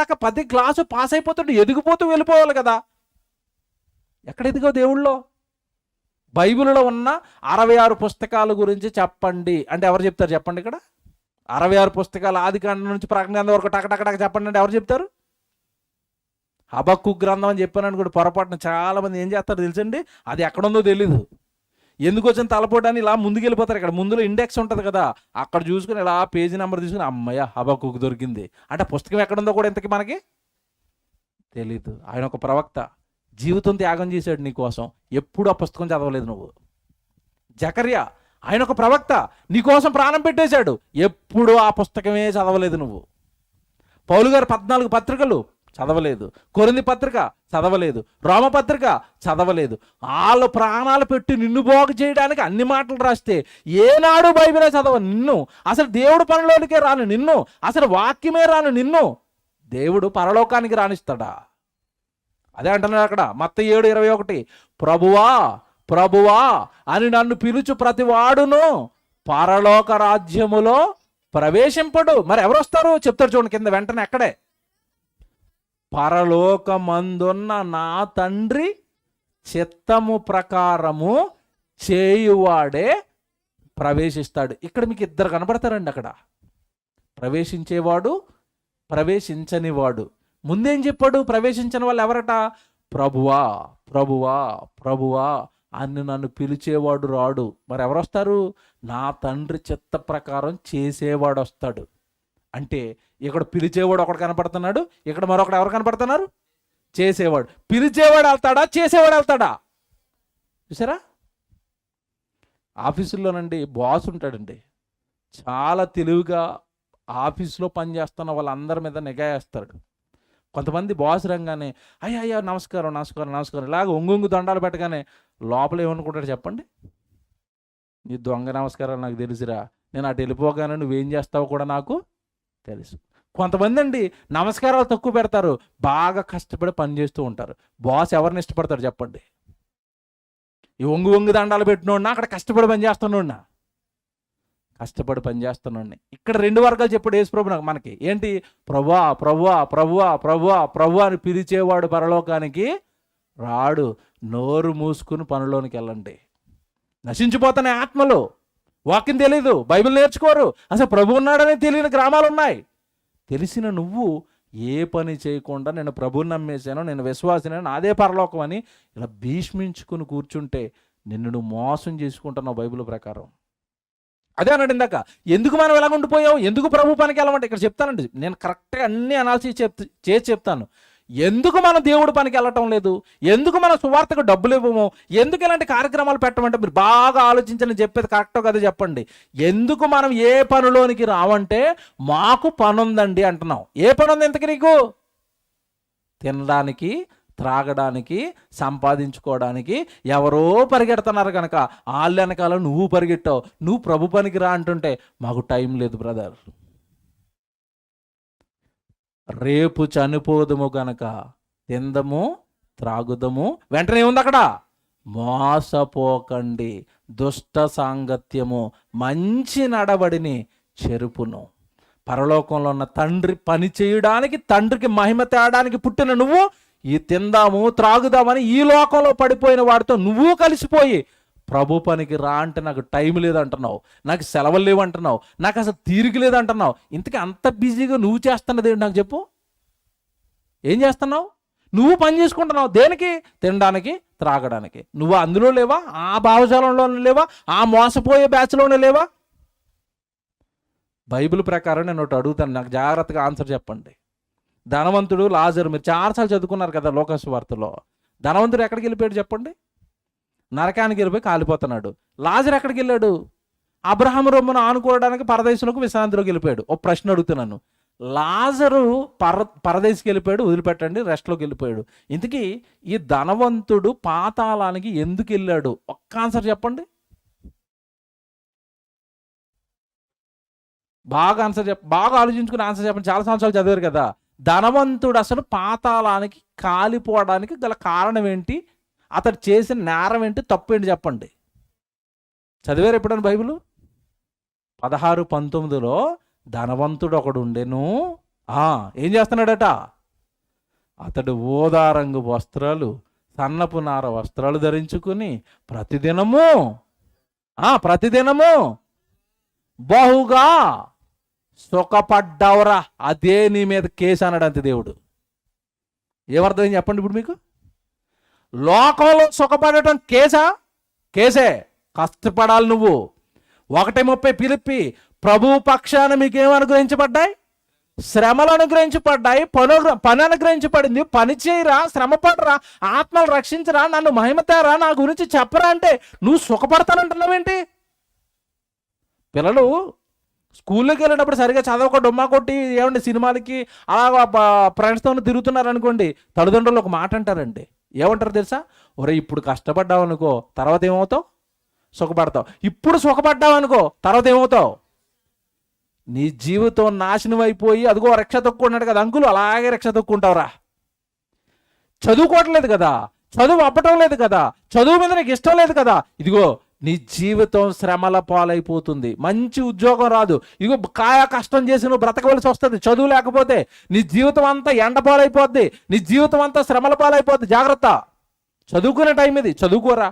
Speaker 2: టక 10 క్లాసు పాస్ అయిపోతుంటే ఎదిగిపోతూ వెళ్ళిపోవాలి కదా. ఎక్కడ ఎదిగావు దేవుళ్ళో? బైబిల్లో ఉన్న 66 పుస్తకాల గురించి చెప్పండి అంటే ఎవరు చెప్తారు చెప్పండి? ఇక్కడ 66 పుస్తకాలు, ఆది కాండం నుంచి ప్రకటన వరకు టక చెప్పండి అంటే ఎవరు చెప్తారు? హబక్కు గ్రంథం అని చెప్పాను కూడా పొరపాటున చాలామంది ఏం చేస్తారో తెలుసండి, అది ఎక్కడుందో తెలీదు. ఎందుకు వచ్చిన తలపోటాన్ని ఇలా ముందుకు వెళ్ళిపోతారు. ఇక్కడ ముందులో ఇండెక్స్ ఉంటుంది కదా, అక్కడ చూసుకుని ఇలా పేజీ నెంబర్ తీసుకుని అమ్మయ్య హబక్కు దొరికింది అంటే పుస్తకం ఎక్కడుందో కూడా ఇంతకీ మనకి తెలీదు. ఆయన ఒక ప్రవక్త, జీవితం త్యాగం చేశాడు నీ కోసం. ఎప్పుడు ఆ పుస్తకం చదవలేదు నువ్వు. జకర్యా, ఆయన ఒక ప్రవక్త, నీ కోసం ప్రాణం పెట్టేశాడు. ఎప్పుడు ఆ పుస్తకమే చదవలేదు నువ్వు. పౌలు గారు 14 పత్రికలు చదవలేదు. కొరింథీ పత్రిక చదవలేదు. రోమపత్రిక చదవలేదు. వాళ్ళు ప్రాణాలు పెట్టి నిన్ను బాగు చేయడానికి అన్ని మాటలు రాస్తే ఏనాడు బైబిలే చదవ నిన్ను. అసలు దేవుడు పనిలోనికే రాను నిన్ను, అసలు వాక్యమే రాను నిన్ను దేవుడు పరలోకానికి రానిస్తాడా? అదే అంటున్నాడు అక్కడ మత్తయి 7:21, ప్రభువా ప్రభువా అని నన్ను పిలుచు ప్రతి వాడును పరలోక రాజ్యములో ప్రవేశింపడు. మరి ఎవరు వస్తారు చెప్తారు చూడండి కింద వెంటనే అక్కడే, పరలోకమందున్న నా తండ్రి చిత్తము ప్రకారము చేయువాడే ప్రవేశిస్తాడు. ఇక్కడ మీకు ఇద్దరు కనబడతారండి అక్కడ, ప్రవేశించేవాడు, ప్రవేశించనివాడు. ముందేం చెప్పాడు? ప్రవేశించని వాళ్ళు ఎవరట? ప్రభువా ప్రభువా ప్రభువా అని నన్ను పిలిచేవాడు రాడు. మరి ఎవరు వస్తారు? నా తండ్రి చిత్త ప్రకారం చేసేవాడు వస్తాడు. అంటే ఇక్కడ పిలిచేవాడు ఒకడు కనపడుతున్నాడు, ఇక్కడ మరొకడు ఎవరు కనపడుతున్నారు? చేసేవాడు. పిలిచేవాడు వెళ్తాడా, చేసేవాడు వెళ్తాడా? చూసారా? ఆఫీసుల్లోనండి బాస్ ఉంటాడండి, చాలా తెలివిగా ఆఫీసులో పనిచేస్తున్న వాళ్ళందరి మీద నిఘా వేస్తాడు. కొంతమంది బాస్ రంగానే అయ్యా నమస్కారం నమస్కారం నమస్కారం ఇలాగ ఒంగొంగు దండాలు పెట్టగానే లోపల ఏమనుకుంటాడు చెప్పండి? నీ దొంగ నమస్కారాలు నాకు తెలుసురా, నేను అటు వెళ్ళిపోగానే నువ్వేం చేస్తావో కూడా నాకు తెలుసు. కొంతమంది అండి నమస్కారాలు తక్కువ పెడతారు, బాగా కష్టపడి పని చేస్తూ ఉంటారు. బాస్ ఎవరిని ఇష్టపడతాడు చెప్పండి? ఈ ఒంగు దండాలు పెట్టినోడినా, అక్కడ కష్టపడి పని చేస్తున్నాడినా? కష్టపడి పనిచేస్తున్నాడిని. ఇక్కడ 2 వర్గాలు చెప్పాడు యేసుప్రభు మనకి. ఏంటి? ప్రభువా ప్రభువా ప్రభువా ప్రభువా ప్రభువా అని పిలిచేవాడు పరలోకానికి రాడు. నోరు మూసుకుని పనిలోనికి వెళ్ళండి. నశించిపోతున్నాయి ఆత్మలు, వాక్యం తెలీదు, బైబిల్ నేర్చుకోరు, అసలు ప్రభు ఉన్నాడని తెలియని గ్రామాలు ఉన్నాయి. తెలిసిన నువ్వు ఏ పని చేయకుండా నేను ప్రభువుని నమ్మేశాను, నేను విశ్వాసిని, నాదే పరలోకం అని ఇలా భీష్మించుకుని కూర్చుంటే నిన్ను నువ్వు మోసం చేసుకుంటున్నావు బైబిల్ ప్రకారం. అదే అన్నాడు ఇందాక, ఎందుకు మనం ఎలా ఉండిపోయావు, ఎందుకు ప్రభు పనికి వెళ్ళమంటే ఇక్కడ చెప్తానండి, నేను కరెక్ట్గా అన్ని అనాలిసిస్ చేసి చెప్తాను. ఎందుకు మనం దేవుడి పనికి వెళ్ళటం లేదు, ఎందుకు మనం సువార్తకు డబ్బులు ఇవ్వము, ఎందుకు ఇలాంటి కార్యక్రమాలు పెట్టమంటే మీరు బాగా ఆలోచించని చెప్పేది కరెక్టో కదా చెప్పండి. ఎందుకు మనం ఏ పనిలోనికి రావంటే మాకు పని ఉందండి అంటున్నాం. ఏ పని ఉంది ఇంతకీ నీకు? తినడానికి, త్రాగడానికి, సంపాదించుకోవడానికి ఎవరో పరిగెడుతున్నారు కనుక వాళ్ళ వెనకాల నువ్వు పరిగెట్టావు. నువ్వు ప్రభు పనికి రా అంటుంటే మాకు టైం లేదు బ్రదర్, రేపు చనిపోదుము గనక తిందము త్రాగుదము. వెంటనే ఉంది అక్కడ, మోసపోకండి, దుష్ట సాంగత్యము మంచి నడవడిని చెరుపును. పరలోకంలో ఉన్న తండ్రి పని చేయడానికి, తండ్రికి మహిమ తేడానికి పుట్టిన నువ్వు ఈ తిందాము త్రాగుదామని ఈ లోకంలో పడిపోయిన వాడితో నువ్వు కలిసిపోయి ప్రభు పనికి రా అంటే నాకు టైం లేదంటున్నావు, నాకు సెలవులు లేవంటున్నావు, నాకు అసలు తీరిక లేదంటున్నావు. ఇంతకీ అంత బిజీగా నువ్వు చేస్తున్నది ఏంటి నాకు చెప్పు? ఏం చేస్తున్నావు? నువ్వు పని చేసుకుంటున్నావు దేనికి? తినడానికి, త్రాగడానికి. నువ్వు అందులో లేవా? ఆ భావజాలంలోనే లేవా? ఆ మోసపోయే బ్యాచ్లోనే లేవా? బైబిల్ ప్రకారం నేను ఒకటి అడుగుతాను, నాకు జాగ్రత్తగా ఆన్సర్ చెప్పండి. ధనవంతుడు లాజరు, మీరు చాలాసార్లు చదువుకున్నారు కదా లోకాసు వార్తలో. ధనవంతుడు ఎక్కడికి వెళ్ళిపోయాడు చెప్పండి? నరకానికి వెళ్ళిపోయి కాలిపోతున్నాడు. లాజరు ఎక్కడికి వెళ్ళాడు? అబ్రహాము రొమ్మును ఆనుకోవడానికి పరదేశంలోకి, విశ్రాంతిలోకి వెళ్ళిపోయాడు. ఒక ప్రశ్న అడుగుతున్నాను, లాజరు పరదేశికి వెళ్ళిపోయాడు, వదిలిపెట్టండి, రెస్ట్లోకి వెళ్ళిపోయాడు. ఇంతకీ ఈ ధనవంతుడు పాతాళానికి ఎందుకు వెళ్ళాడు? ఒక్క ఆన్సర్ చెప్పండి. బాగా ఆలోచించుకుని ఆన్సర్ చెప్పండి. చాలా సంవత్సరాలు చదివారు కదా. ధనవంతుడు అసలు పాతాళానికి కాలిపోవడానికి గల కారణం ఏంటి? అతడు చేసిన నేరం ఏంటి, తప్పు ఏంటి చెప్పండి. చదివారు ఎప్పుడన్నా బైబిల్? 16:19లో ధనవంతుడు ఒకడు ఉండెను, ఏం చేస్తున్నాడట? అతడు ఊదా రంగు వస్త్రాలు, సన్నపు నార వస్త్రాలు ధరించుకుని ప్రతిదినము బహుగా సుఖపడ్డావురా, అదే నీ మీద కేసు అన్నాడు అంతే దేవుడు. ఏమర్థమైంది చెప్పండి ఇప్పుడు మీకు? లోకంలో సుఖపడటం కేసే. కష్టపడాలి నువ్వు. 1:30 ఫిలిప్పి, ప్రభువు పక్షాన మీకేం అనుగ్రహించబడ్డాయి? శ్రమలు అనుగ్రహించబడ్డాయి, పని అనుగ్రహించబడింది. పని చేయరా, శ్రమ పడరా, ఆత్మలు రక్షించరా, నన్ను మహిమతారా, నా గురించి చెప్పరా అంటే నువ్వు సుఖపడతానంటున్నావేంటి? పిల్లలు స్కూల్లోకి వెళ్ళినప్పుడు సరిగా చదవక డొమ్మా కొట్టి ఏమంటే సినిమాలకి అలా ఫ్రెండ్స్తో తిరుగుతున్నారు అనుకోండి, తల్లిదండ్రులు ఒక మాట అంటారండి. ఏమంటారు తెలుసా? ఒరే ఇప్పుడు కష్టపడ్డావు అనుకో, తర్వాత ఏమవుతావు? సుఖపడతావు. ఇప్పుడు సుఖపడ్డావు అనుకో, తర్వాత ఏమవుతావు? నీ జీవితం నాశనం అయిపోయి అదిగో రక్ష తొక్కున్నాడు కదా అంకులు, అలాగే రక్ష తొక్కుంటావురా. చదువుకోవట్లేదు కదా, చదువు అవ్వటం లేదు కదా, చదువు మీద నీకు ఇష్టం లేదు కదా, ఇదిగో నీ జీవితం శ్రమల పాలైపోతుంది. మంచి ఉద్యోగం రాదు, ఇగో కష్టం చేసి నువ్వు బ్రతకవలసి వస్తుంది. చదువు లేకపోతే నీ జీవితం అంతా ఎండ పాలైపోద్ది, నీ జీవితం అంతా శ్రమల పాలైపోద్ది. జాగ్రత్త. చదువుకునే టైం ఇది, చదువుకోరా,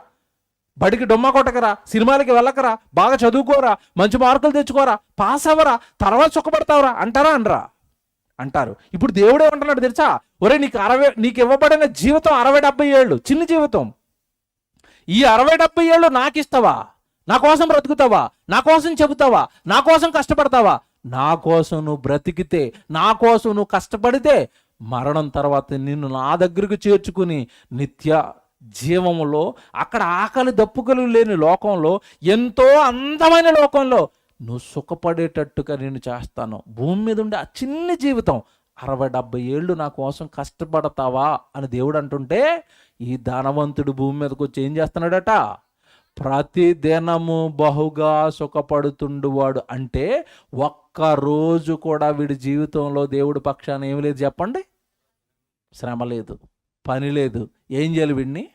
Speaker 2: బడికి డొమ్మ కొట్టకరా, సినిమాలకి వెళ్ళకరా, బాగా చదువుకోరా, మంచి మార్కులు తెచ్చుకోరా, పాస్ అవ్వరా, తర్వాత సుఖపడతావురా అంటారా? అనరా? అంటారు. ఇప్పుడు దేవుడు ఏమంటున్నాడు తెలుసా? ఒరే నీకు ఇవ్వబడిన జీవితం 60-70 ఏళ్ళు, చిన్న జీవితం. ఈ 60-70 ఏళ్ళు నాకు ఇస్తావా? నా కోసం బ్రతుకుతావా? నా కోసం చెబుతావా? నా కోసం కష్టపడతావా? నా కోసం నువ్వు బ్రతికితే, నా కోసం నువ్వు కష్టపడితే, మరణం తర్వాత నిన్ను నా దగ్గరకు చేర్చుకుని నిత్య జీవములో, అక్కడ ఆకలి దప్పుకలు లేని లోకంలో, ఎంతో అందమైన లోకంలో నువ్వు సుఖపడేటట్టుగా నేను చేస్తాను. భూమి మీద ఉండే ఆ చిన్న జీవితం 60-70 ఏళ్ళు నా కోసం కష్టపడతావా అని దేవుడు అంటుంటే, ఈ ధనవంతుడు భూమి మీదకి వచ్చి ఏం చేస్తున్నాడట? ప్రతి దినము బహుగా సుఖపడుతుండువాడు. అంటే ఒక్కరోజు కూడా వీడి జీవితంలో దేవుడి పక్షాన ఏమి లేదు చెప్పండి? శ్రమ లేదు, పని లేదు. ఏం చేయాలి వీడిని?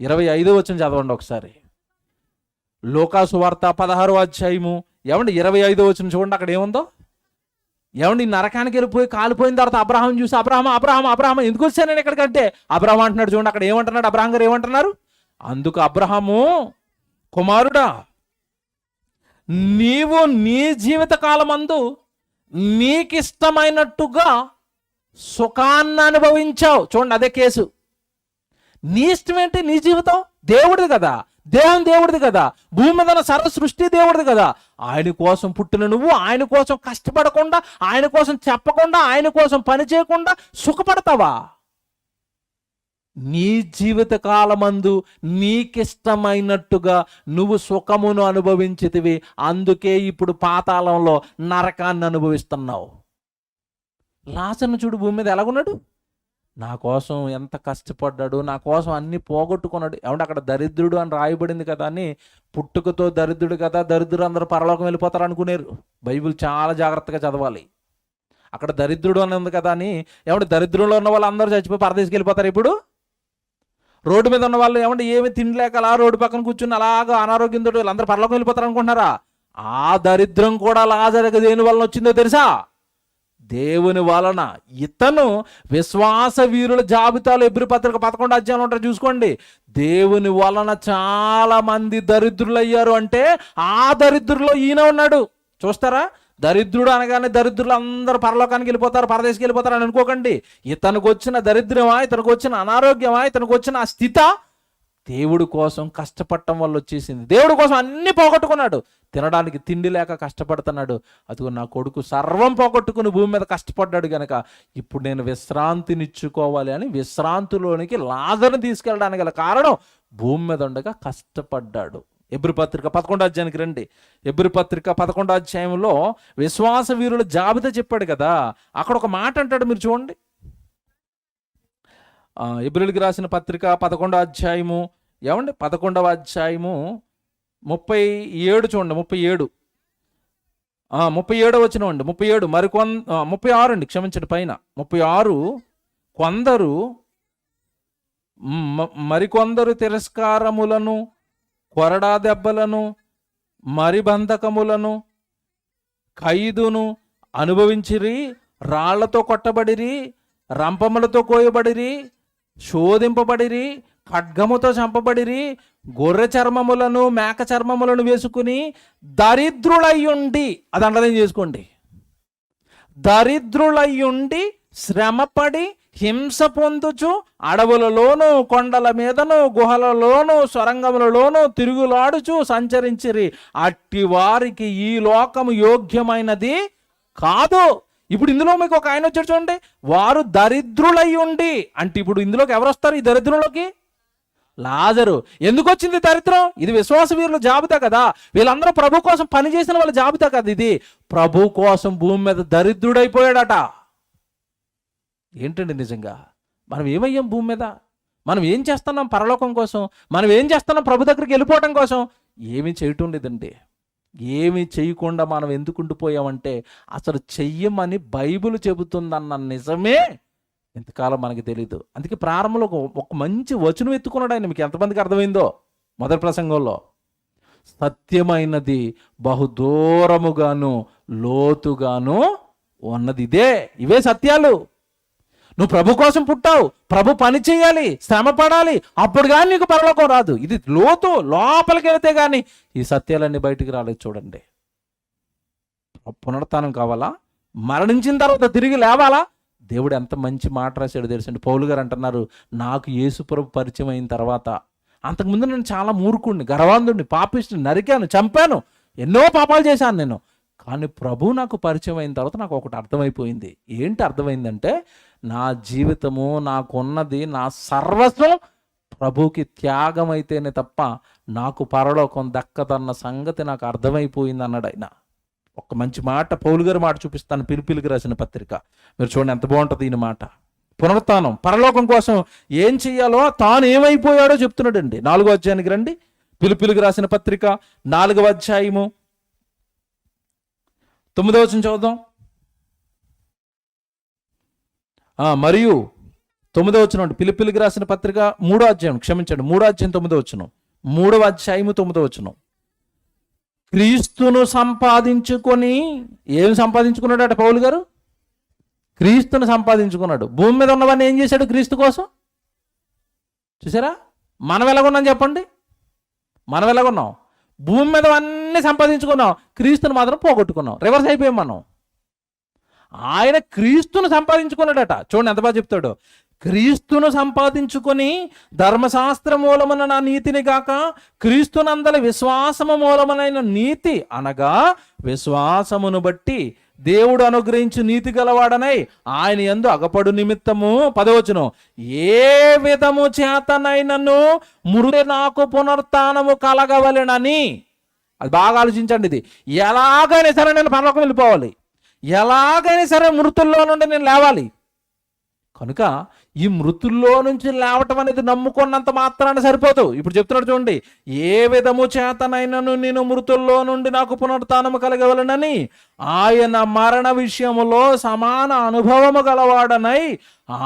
Speaker 2: 25వ వచనం చదవండి ఒకసారి. లూకాసు వార్త 16వ అధ్యాయము 25వ వచనం చూడండి, అక్కడ ఏముందో. నరకానికి వెళ్ళిపోయి కాలిపోయిన తర్వాత అబ్రహాం చూసి, అబ్రహాం ఎందుకు వచ్చాను నేను ఎక్కడికంటే, అబ్రహాం అంటున్నాడు చూడండి, అక్కడ ఏమంటున్నాడు? అబ్రహాం గారు ఏమంటున్నారు? అందుకు అబ్రహాము, కుమారుడా, నీవు నీ జీవిత కాలమందు నీకిష్టమైనట్టుగా సుఖాన్ని అనుభవించావు. చూడండి, అదే కేసు. నీ ఇష్టం ఏంటి? నీ జీవితం దేవుడిది కదా, దేహం దేవుడిది కదా, భూమి మీద సర్వ సృష్టి దేవుడిది కదా. ఆయన కోసం పుట్టిన నువ్వు ఆయన కోసం కష్టపడకుండా, ఆయన కోసం చెప్పకుండా, ఆయన కోసం పని చేయకుండా సుఖపడతావా? నీ జీవిత కాలమందు నీకిష్టమైనట్టుగా నువ్వు సుఖమును అనుభవించితివి. అందుకే ఇప్పుడు పాతాళంలో నరకాన్ని అనుభవిస్తున్నావు. లాజరును చూడు, భూమి మీద ఎలాగున్నాడు? నా కోసం ఎంత కష్టపడ్డాడు, నా కోసం అన్ని పోగొట్టుకున్నాడు. అక్కడ దరిద్రుడు అని రాయబడింది కదా అని, పుట్టుకతో దరిద్రుడు కదా, దరిద్రుడు అందరూ పరలోకం వెళ్ళిపోతారు అనుకునేరు. బైబిల్ చాలా జాగ్రత్తగా చదవాలి. అక్కడ దరిద్రుడు అని ఉంది కదా అని దరిద్రంలో ఉన్న వాళ్ళు అందరూ చచ్చిపోయి పరదేశికి వెళ్ళిపోతారు. ఇప్పుడు రోడ్డు మీద ఉన్న వాళ్ళు ఏమి తినలేక అలా రోడ్డు పక్కన కూర్చుని అలాగా అనారోగ్యంతో వీళ్ళందరూ పరలోకం వెళ్ళిపోతారు అనుకుంటున్నారా? ఆ దరిద్రం కూడా లాజరుకు దేని వలన వచ్చిందో తెలుసా? దేవుని వలన. ఇతను విశ్వాస వీరుల జాబితాలో ఎబ్రీ పత్రిక 11వ అధ్యాయంలో ఉంటారు చూసుకోండి. దేవుని వలన చాలా మంది దరిద్రులు అయ్యారు అంటే ఆ దరిద్రుల్లో ఈయన ఉన్నాడు. చూస్తారా? దరిద్రుడు అనగానే దరిద్రులు అందరూ పరలోకానికి వెళ్ళిపోతారు, పరదేశికి వెళ్ళిపోతారు అని అనుకోకండి. ఇతనికి వచ్చిన దరిద్రమా, ఇతనికి వచ్చిన అనారోగ్యమా, ఇతనికి వచ్చిన ఆ స్థితి దేవుడి కోసం కష్టపడటం వల్ల వచ్చేసింది. దేవుడి కోసం అన్ని పోగొట్టుకున్నాడు. తినడానికి తిండి లేక కష్టపడుతున్నాడు. అదిగో నా కొడుకు సర్వం పోగొట్టుకుని భూమి మీద కష్టపడ్డాడు కనుక ఇప్పుడు నేను విశ్రాంతినిచ్చుకోవాలి అని విశ్రాంతిలోనికి లాజరుని తీసుకెళ్ళడానికి గల కారణం భూమి మీద ఉండగా కష్టపడ్డాడు. ఎబ్రీ పత్రిక 11వ అధ్యాయానికి రండి. ఎబ్రీ పత్రిక 11వ అధ్యాయంలో విశ్వాస వీరుల జాబితా చెప్పాడు కదా, అక్కడ ఒక మాట అంటాడు, మీరు చూడండి. ఎబ్రీయులకు రాసిన పత్రిక 11వ అధ్యాయము 11వ అధ్యాయము 37 చూడండి. 37వ వచనం అండి. 37 36 అండి, క్షమించండి, పైన 36. మరికొందరు తిరస్కారములను, కొరడా దెబ్బలను, మరిబంధకములను, ఖైదును అనుభవించిరి, రాళ్లతో కొట్టబడిరి, రంపములతో కోయబడిరి, శోధింపబడిరి, ఖడ్గముతో చంపబడిరి, గొర్రె చర్మములను మేక చర్మములను వేసుకుని దరిద్రులయ్యుండి, అది అండర్లైన్ చేసుకోండి, దరిద్రులయ్యుండి శ్రమపడి హింస పొందుచు అడవులలోను కొండల మీదను గుహలలోను సొరంగములలోను తిరుగులాడుచు సంచరించిరి. అట్టి వారికి ఈ లోకము యోగ్యమైనది కాదు. ఇప్పుడు ఇందులో మీకు ఒక ఆయన వచ్చాడు చూడండి, వారు దరిద్రులై ఉండి, అంటే ఇప్పుడు ఇందులోకి ఎవరు వస్తారు? ఈ దరిద్రంలోకి లాజరు. ఎందుకు వచ్చింది దరిద్రం? ఇది విశ్వాస వీరుల జాబితా కదా, వీళ్ళందరూ ప్రభు కోసం పనిచేసిన వాళ్ళ జాబితా కదా. ఇది ప్రభు కోసం భూమి మీద దరిద్రుడైపోయాడట. ఏంటండి నిజంగా మనం ఏమయ్యాం భూమి మీద? మనం ఏం చేస్తున్నాం పరలోకం కోసం? మనం ఏం చేస్తున్నాం ప్రభు దగ్గరికి వెళ్ళిపోవటం కోసం? ఏమీ చేయటం లేదండి. ఏమీ చేయకుండా మనం ఎందుకు ఉండిపోయామంటే అసలు చెయ్యమని బైబిల్ చెబుతుందన్న నిజమే ఇంతకాలం మనకి తెలీదు. అందుకే ప్రారంభంలో ఒక మంచి వచనం ఎత్తుకున్నాడు ఆయన. మీకు ఎంతమందికి అర్థమైందో మొదటి ప్రసంగంలో? సత్యమైనది బహుదూరముగాను లోతుగాను ఉన్నది. ఇవే సత్యాలు. నువ్వు ప్రభు కోసం పుట్టావు, ప్రభు పని చేయాలి, శ్రమ పడాలి, అప్పుడు కానీ నీకు పరలోకం రాదు. ఇది లోతు, లోపలికి వెళితే కానీ ఈ సత్యాలన్నీ బయటికి రాలేదు. చూడండి, పునరుత్థానం కావాలా? మరణించిన తర్వాత తిరిగి లేవాలా? దేవుడు ఎంత మంచి మాట రాశాడు తెలుసండి. పౌలు గారు అంటున్నారు, నాకు యేసు ప్రభు పరిచయం అయిన తర్వాత, అంతకుముందు నేను చాలా మూర్ఖుడిని, గర్వాంధుడిని, పాపిష్టిని, నరికాను, చంపాను, ఎన్నో పాపాలు చేశాను నేను. కానీ ప్రభు నాకు పరిచయం అయిన తర్వాత నాకు ఒకటి అర్థమైపోయింది. ఏంటి అర్థమైందంటే, నా జీవితము, నాకున్నది, నా సర్వస్వం ప్రభుకి త్యాగం అయితేనే తప్ప నాకు పరలోకం దక్కదన్న సంగతి నాకు అర్థమైపోయింది అన్నాడు ఆయన. ఒక మంచి మాట, పౌలు గారి మాట చూపిస్తాను, పిలిపిలికి రాసిన పత్రిక. మీరు చూడండి ఎంత బాగుంటుంది ఈయన మాట. పునరుత్థానం, పరలోకం కోసం ఏం చెయ్యాలో తాను ఏమైపోయాడో చెప్తున్నాడండి. 4వ అధ్యాయానికి రండి. పిలిపిలికి రాసిన పత్రిక 4వ అధ్యాయము 9వ వచనం చదువుదాం. మరియు 9వ వచనం అండి. పిలిపిలికి రాసిన పత్రిక 3వ అధ్యాయం, క్షమించండి 3వ అధ్యాయం 9వ వచనం. 3వ అధ్యాయము 9వ వచనం. క్రీస్తును సంపాదించుకొని, ఏం సంపాదించుకున్నాడట పౌలు గారు? క్రీస్తును సంపాదించుకున్నాడు. భూమి మీద ఉన్నవన్నీ ఏం చేశాడు క్రీస్తు కోసం? చూసారా? మనం ఎలాగున్నాం చెప్పండి? మనం ఎలాగున్నాం? భూమి మీద అన్నీ సంపాదించుకున్నాం, క్రీస్తుని మాత్రం పోగొట్టుకున్నాం. రివర్స్ అయిపోయాం మనం. ఆయన క్రీస్తును సంపాదించుకున్నాడట. చూడండి ఎంత బాగా చెప్తాడు. క్రీస్తును సంపాదించుకొని ధర్మశాస్త్ర మూలమున నా నీతిని గాక క్రీస్తునందలి విశ్వాసము మూలమునైన నీతి, అనగా విశ్వాసమును బట్టి దేవుడు అనుగ్రహించి నీతి గలవాడనై ఆయన యందు అగపడు నిమిత్తము, 10వ వచనం, ఏ విధము చేతనైనను మృతి నాకు పునరుత్థానము కలగవలెనని. అది బాగా ఆలోచించండి. ఇది ఎలాగైనా సరే నేను పరలోకం వెళ్ళిపోవాలి, ఎలాగైనా సరే మృతుల్లో నుండి నేను లేవాలి. కనుక ఈ మృతుల్లో నుంచి లేవటం అనేది నమ్ముకున్నంత మాత్రాన సరిపోదు. ఇప్పుడు చెప్తున్నాడు చూడండి, ఏ విధము చేతనైనను నేను మృతుల్లో నుండి నాకు పునరుత్థానము కలగవలనని ఆయన మరణ విషయములో సమాన అనుభవము గలవాడనై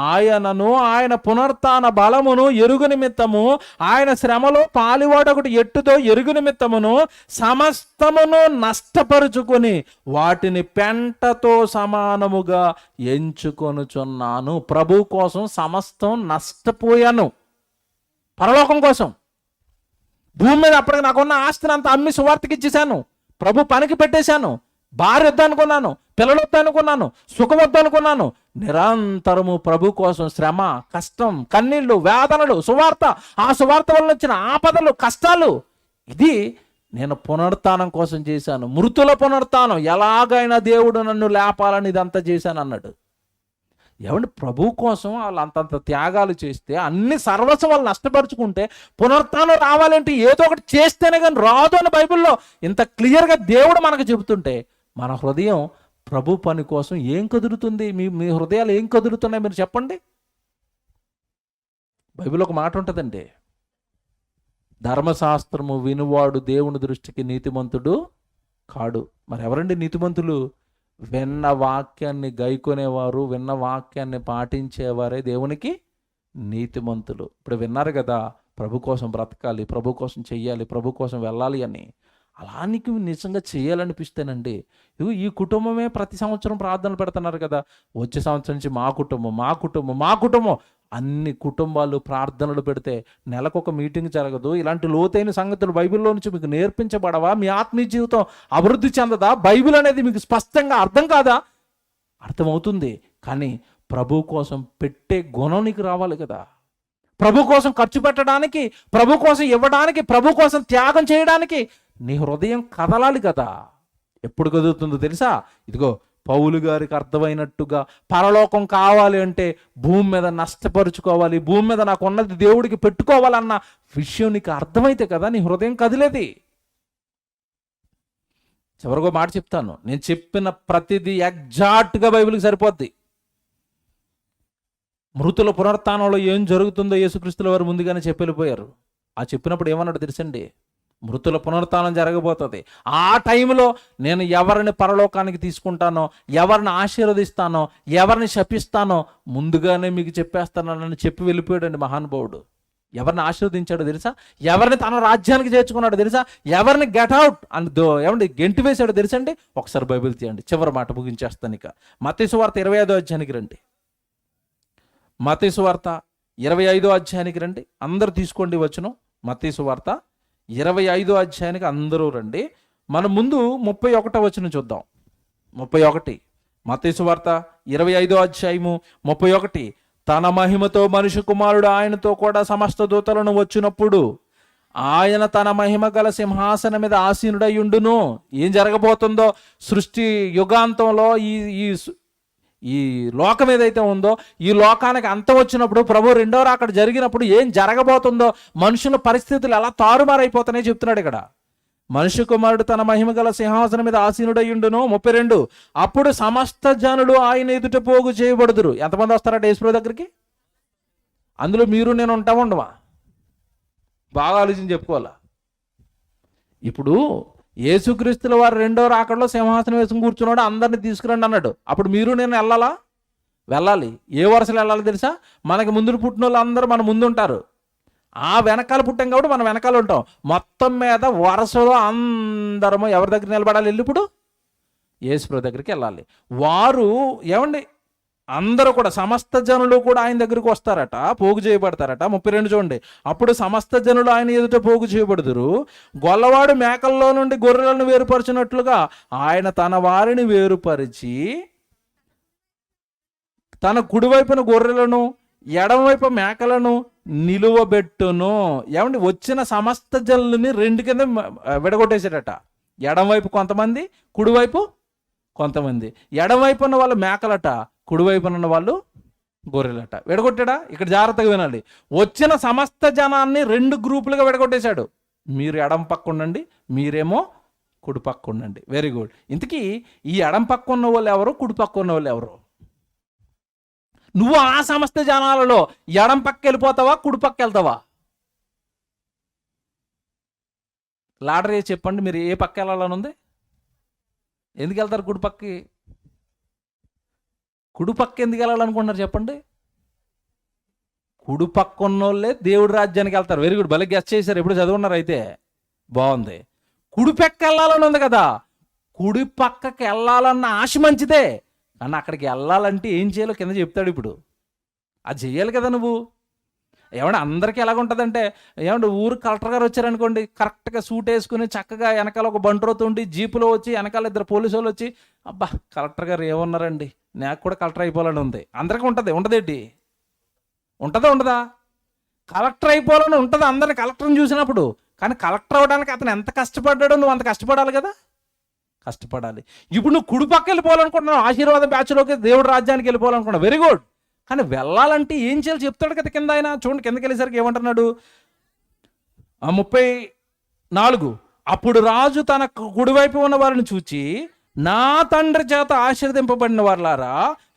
Speaker 2: ఆయనను, ఆయన పునరుత్థాన బలమును ఎరుగు నిమిత్తము, ఆయన శ్రమలో పాలివాడొకటి ఎట్టుతో ఎరుగు నిమిత్తమును సమస్తమును నష్టపరుచుకొని వాటిని పెంటతో సమానముగా ఎంచుకొనుచున్నాను. ప్రభు కోసం సమస్తం నష్టపోయాను, పరలోకం కోసం. భూమి మీద అప్పటికి నాకున్న ఆస్తిని అంతా అమ్మి సువార్తకి ఇచ్చేసాను, ప్రభు పనికి పెట్టేశాను. భార్య వద్దనుకున్నాను, పిల్లలు వద్దనుకున్నాను, సుఖం వద్దనుకున్నాను. నిరంతరము ప్రభు కోసం శ్రమ, కష్టం, కన్నీళ్లు, వేదనలు, సువార్త, ఆ సువార్త వల్ల వచ్చిన ఆపదలు, కష్టాలు. ఇది నేను పునరుత్థానం కోసం చేశాను. మృతుల పునరుత్థానం, ఎలాగైనా దేవుడు నన్ను లేపాలని ఇదంతా చేశాను అన్నాడు. ఏమంటే ప్రభు కోసం వాళ్ళు అంతంత త్యాగాలు చేస్తే, అన్ని సర్వస్వం వాళ్ళు నష్టపరుచుకుంటే పునరుత్థానం రావాలంటే ఏదో ఒకటి చేస్తేనే కానీ రాదు అని బైబిల్లో ఇంత క్లియర్గా దేవుడు మనకు చెబుతుంటే, మన హృదయం ప్రభు పని కోసం ఏం కదులుతుంది? మీ హృదయాలు ఏం కదులుతున్నాయి మీరు చెప్పండి. బైబిల్ ఒక మాట ఉంటుందండి, ధర్మశాస్త్రము వినువాడు దేవుని దృష్టికి నీతిమంతుడు కాడు. మరి ఎవరండి నీతిమంతులు? విన్న వాక్యాన్ని గైకొనేవారు, విన్న వాక్యాన్ని పాటించేవారే దేవునికి నీతిమంతులు. ఇప్పుడు విన్నారు కదా, ప్రభు కోసం బ్రతకాలి, ప్రభు కోసం చెయ్యాలి, ప్రభు కోసం వెళ్ళాలి అని. అలా నీకు నిజంగా చేయాలనిపిస్తేనండి, ఇదిగో ఈ కుటుంబమే ప్రతి సంవత్సరం ప్రార్థనలు పెడుతున్నారు కదా, వచ్చే సంవత్సరం నుంచి మా కుటుంబం, మా కుటుంబం, మా కుటుంబం. అన్ని కుటుంబాలు ప్రార్థనలు పెడితే నెలకొక మీటింగ్ జరగదు. ఇలాంటి లోతైన సంగతులు బైబిల్లో నుంచి మీకు నేర్పించబడవా? మీ ఆత్మీయ జీవితం అభివృద్ధి చెందదా? బైబిల్ అనేది మీకు స్పష్టంగా అర్థం కాదా? అర్థమవుతుంది. కానీ ప్రభు కోసం పెట్టే గుణం నీకు రావాలి కదా. ప్రభు కోసం ఖర్చు పెట్టడానికి, ప్రభు కోసం ఇవ్వడానికి, ప్రభు కోసం త్యాగం చేయడానికి నీ హృదయం కదలాలి కదా. ఎప్పుడు కదులుతుందో తెలుసా? ఇదిగో పౌలు గారికి అర్థమైనట్టుగా పరలోకం కావాలి అంటే భూమి మీద నష్టపరుచుకోవాలి, భూమి మీద నాకు ఉన్నది దేవుడికి పెట్టుకోవాలన్న విషయం నీకు అర్థమైతే కదా నీ హృదయం కదిలేది. చివరిగా మాట చెప్తాను, నేను చెప్పిన ప్రతిదీ ఎగ్జాక్ట్గా బైబిల్కి సరిపోద్ది. మృతుల పునరుత్థానంలో ఏం జరుగుతుందో యేసుక్రీస్తుల వారు ముందుగానే చెప్పి వెళ్ళిపోయారు. ఆ చెప్పినప్పుడు ఏమన్నాడు తెలుసండి? మృతుల పునరుత్థానం జరగబోతుంది. ఆ టైంలో నేను ఎవరిని పరలోకానికి తీసుకుంటానో, ఎవరిని ఆశీర్వదిస్తానో, ఎవరిని శపిస్తానో ముందుగానే మీకు చెప్పేస్తానని చెప్పి వెళ్ళిపోయాడండి మహానుభావుడు. ఎవరిని ఆశీర్వదించాడో తెలుసా? ఎవరిని తన రాజ్యానికి చేర్చుకున్నాడో తెలుసా? ఎవరిని గెట్అవుట్ అని ఏమండి గెంటి వేశాడో తెలుసండి? ఒకసారి బైబిల్ తీయండి, చివరి మాట ముగించేస్తాను. ఇక మత్తయి సువార్త 25వ అధ్యాయానికి రండి. మత్తయి సువార్త 25వ అధ్యాయానికి రండి. అందరూ తీసుకోండి వచనం. మత్తయి సువార్త 25వ అధ్యాయానికి అందరూ రండి. మనం ముందు 31వ వచనం చూద్దాం. 31 మత్తయి సువార్త 25వ అధ్యాయము 31. తన మహిమతో మనిషి కుమారుడు ఆయనతో కూడా సమస్త దూతలను వచ్చినప్పుడు ఆయన తన మహిమ గల సింహాసనం మీద ఆసీనుడయ్యుండును. ఏం జరగబోతుందో సృష్టి యుగాంతంలో ఈ లోకం ఏదైతే ఉందో ఈ లోకానికి అంతం వచ్చినప్పుడు, ప్రభు రెండో రాకడ జరిగినప్పుడు ఏం జరగబోతుందో, మనుషుల పరిస్థితులు ఎలా తారుమారైపోతాయని చెప్తున్నాడు ఇక్కడ. మనిషి కుమారుడు తన మహిమ గల సింహాసనం మీద ఆసీనుడయ్యుండును. 32 అప్పుడు సమస్త జనులు ఆయన ఎదుట పోగు చేయబడుదురు. ఎంతమంది వస్తారట యేసుప్రభు దగ్గరికి? అందులో మీరు నేను ఉండవా? బాగా ఆలోచించి చెప్పుకోవాలా. ఇప్పుడు యేసుక్రీస్తుల వారు రెండో రాకడలో సింహాసనం వేసుకుని కూర్చున్నాడు, అందరిని తీసుకురండి అన్నాడు. అప్పుడు మీరు నేను వెళ్ళాలి. ఏ వరుసలో వెళ్ళాలి తెలుసా? మనకి ముందు పుట్టిన వాళ్ళు అందరూ మన ముందు ఉంటారు, ఆ వెనకాల పుట్టాం కాబట్టి మనం వెనకాల ఉంటాం. మొత్తం మీద వరుసలో అందరము ఎవరి దగ్గర నిలబడాలి? వెళ్ళి ఇప్పుడు యేసుప్రభు దగ్గరికి వెళ్ళాలి. వారు ఏమండి అందరూ కూడా సమస్త జనులు కూడా ఆయన దగ్గరికి వస్తారట, పోగు చేయబడతారట. 32 చూడండి. అప్పుడు సమస్త జనులు ఆయన ఎదుట పోగు చేయబడుదురు. గొల్లవాడు మేకల్లో నుండి గొర్రెలను వేరుపరిచినట్లుగా ఆయన తన వారిని వేరుపరిచి తన కుడివైపున గొర్రెలను ఎడమవైపు మేకలను నిలువబెట్టును. ఏమండి వచ్చిన సమస్త జనులని రెండు కింద విడగొట్టేశాడట. ఎడమవైపు కొంతమంది, కుడివైపు కొంతమంది. ఎడమవైపు ఉన్న వాళ్ళు మేకలట, కుడివైపున ఉన్న వాళ్ళు గొర్రెలట. విడగొట్టాడా? ఇక్కడ జాగ్రత్తగా వినాలి. వచ్చిన సమస్త జనాన్ని 2 గ్రూపులుగా విడగొట్టేశాడు. మీరు ఎడం పక్క ఉండండి, మీరేమో కుడి పక్క ఉండండి. Very good. ఇంతకీ ఈ ఎడం పక్క ఉన్న వాళ్ళు ఎవరు, కుడి పక్క ఉన్న వాళ్ళు ఎవరు? నువ్వు ఆ సమస్త జనాలలో ఎడం పక్క వెళ్ళిపోతావా, కుడి పక్క వెళ్తావా? లాటరీ చెప్పండి, మీరు ఏ పక్క వెళ్ళాలని ఉంది? ఎందుకు వెళ్తారు కుడి పక్కకి? కుడి పక్క ఎందుకు వెళ్ళాలనుకుంటున్నారు చెప్పండి? కుడి పక్క ఉన్నోళ్ళే దేవుడి రాజ్యానికి వెళ్తారు. వెరీ గుడ్, భలే గెస్ట్ చేశారు. ఎప్పుడు చదువున్నారు అయితే బాగుంది. కుడి పక్క వెళ్ళాలని ఉంది కదా, కుడి పక్కకి వెళ్ళాలన్న ఆశ మంచిదే, కానీ అక్కడికి వెళ్ళాలంటే ఏం చేయాలో కింద చెప్తాడు. ఇప్పుడు అది చెయ్యాలి కదా నువ్వు. ఏమంటే అందరికీ ఎలాగుంటుందంటే, ఏమంటే ఊరు కలెక్టర్ గారు వచ్చారనుకోండి, కరెక్ట్గా సూట్ వేసుకుని చక్కగా వెనకాల ఒక బంట్రోతు ఉండి జీపులో వచ్చి వెనకాల 2 పోలీసు వాళ్ళు వచ్చి, అబ్బా కలెక్టర్ గారు ఏమన్నారండి, నాకు కూడా కలెక్టర్ అయిపోవాలని ఉంది. అందరికీ ఉంటుంది, ఉండదేంటి? ఉండదా? కలెక్టర్ అయిపోవాలని ఉంటుంది అందరిని కలెక్టర్ని చూసినప్పుడు. కానీ కలెక్టర్ అవ్వడానికి అతను ఎంత కష్టపడ్డాడో నువ్వు అంత కష్టపడాలి కదా, కష్టపడాలి. ఇప్పుడు నువ్వు కుడి పక్క వెళ్ళిపోవాలనుకుంటున్నావు, ఆశీర్వాద బ్యాచ్లోకి దేవుడి రాజ్యానికి వెళ్ళిపోవాలనుకున్నావు. Very good. కానీ వెళ్ళాలంటే ఏం చేయాలి చెప్తాడు కదా కింద ఆయన. చూడండి కిందకి వెళ్ళేసరికి ఏమంటున్నాడు? 34 అప్పుడు రాజు తన కుడివైపు ఉన్న వారిని చూచి, నా తండ్రి చేత ఆశీర్వదింపబడిన వారులారా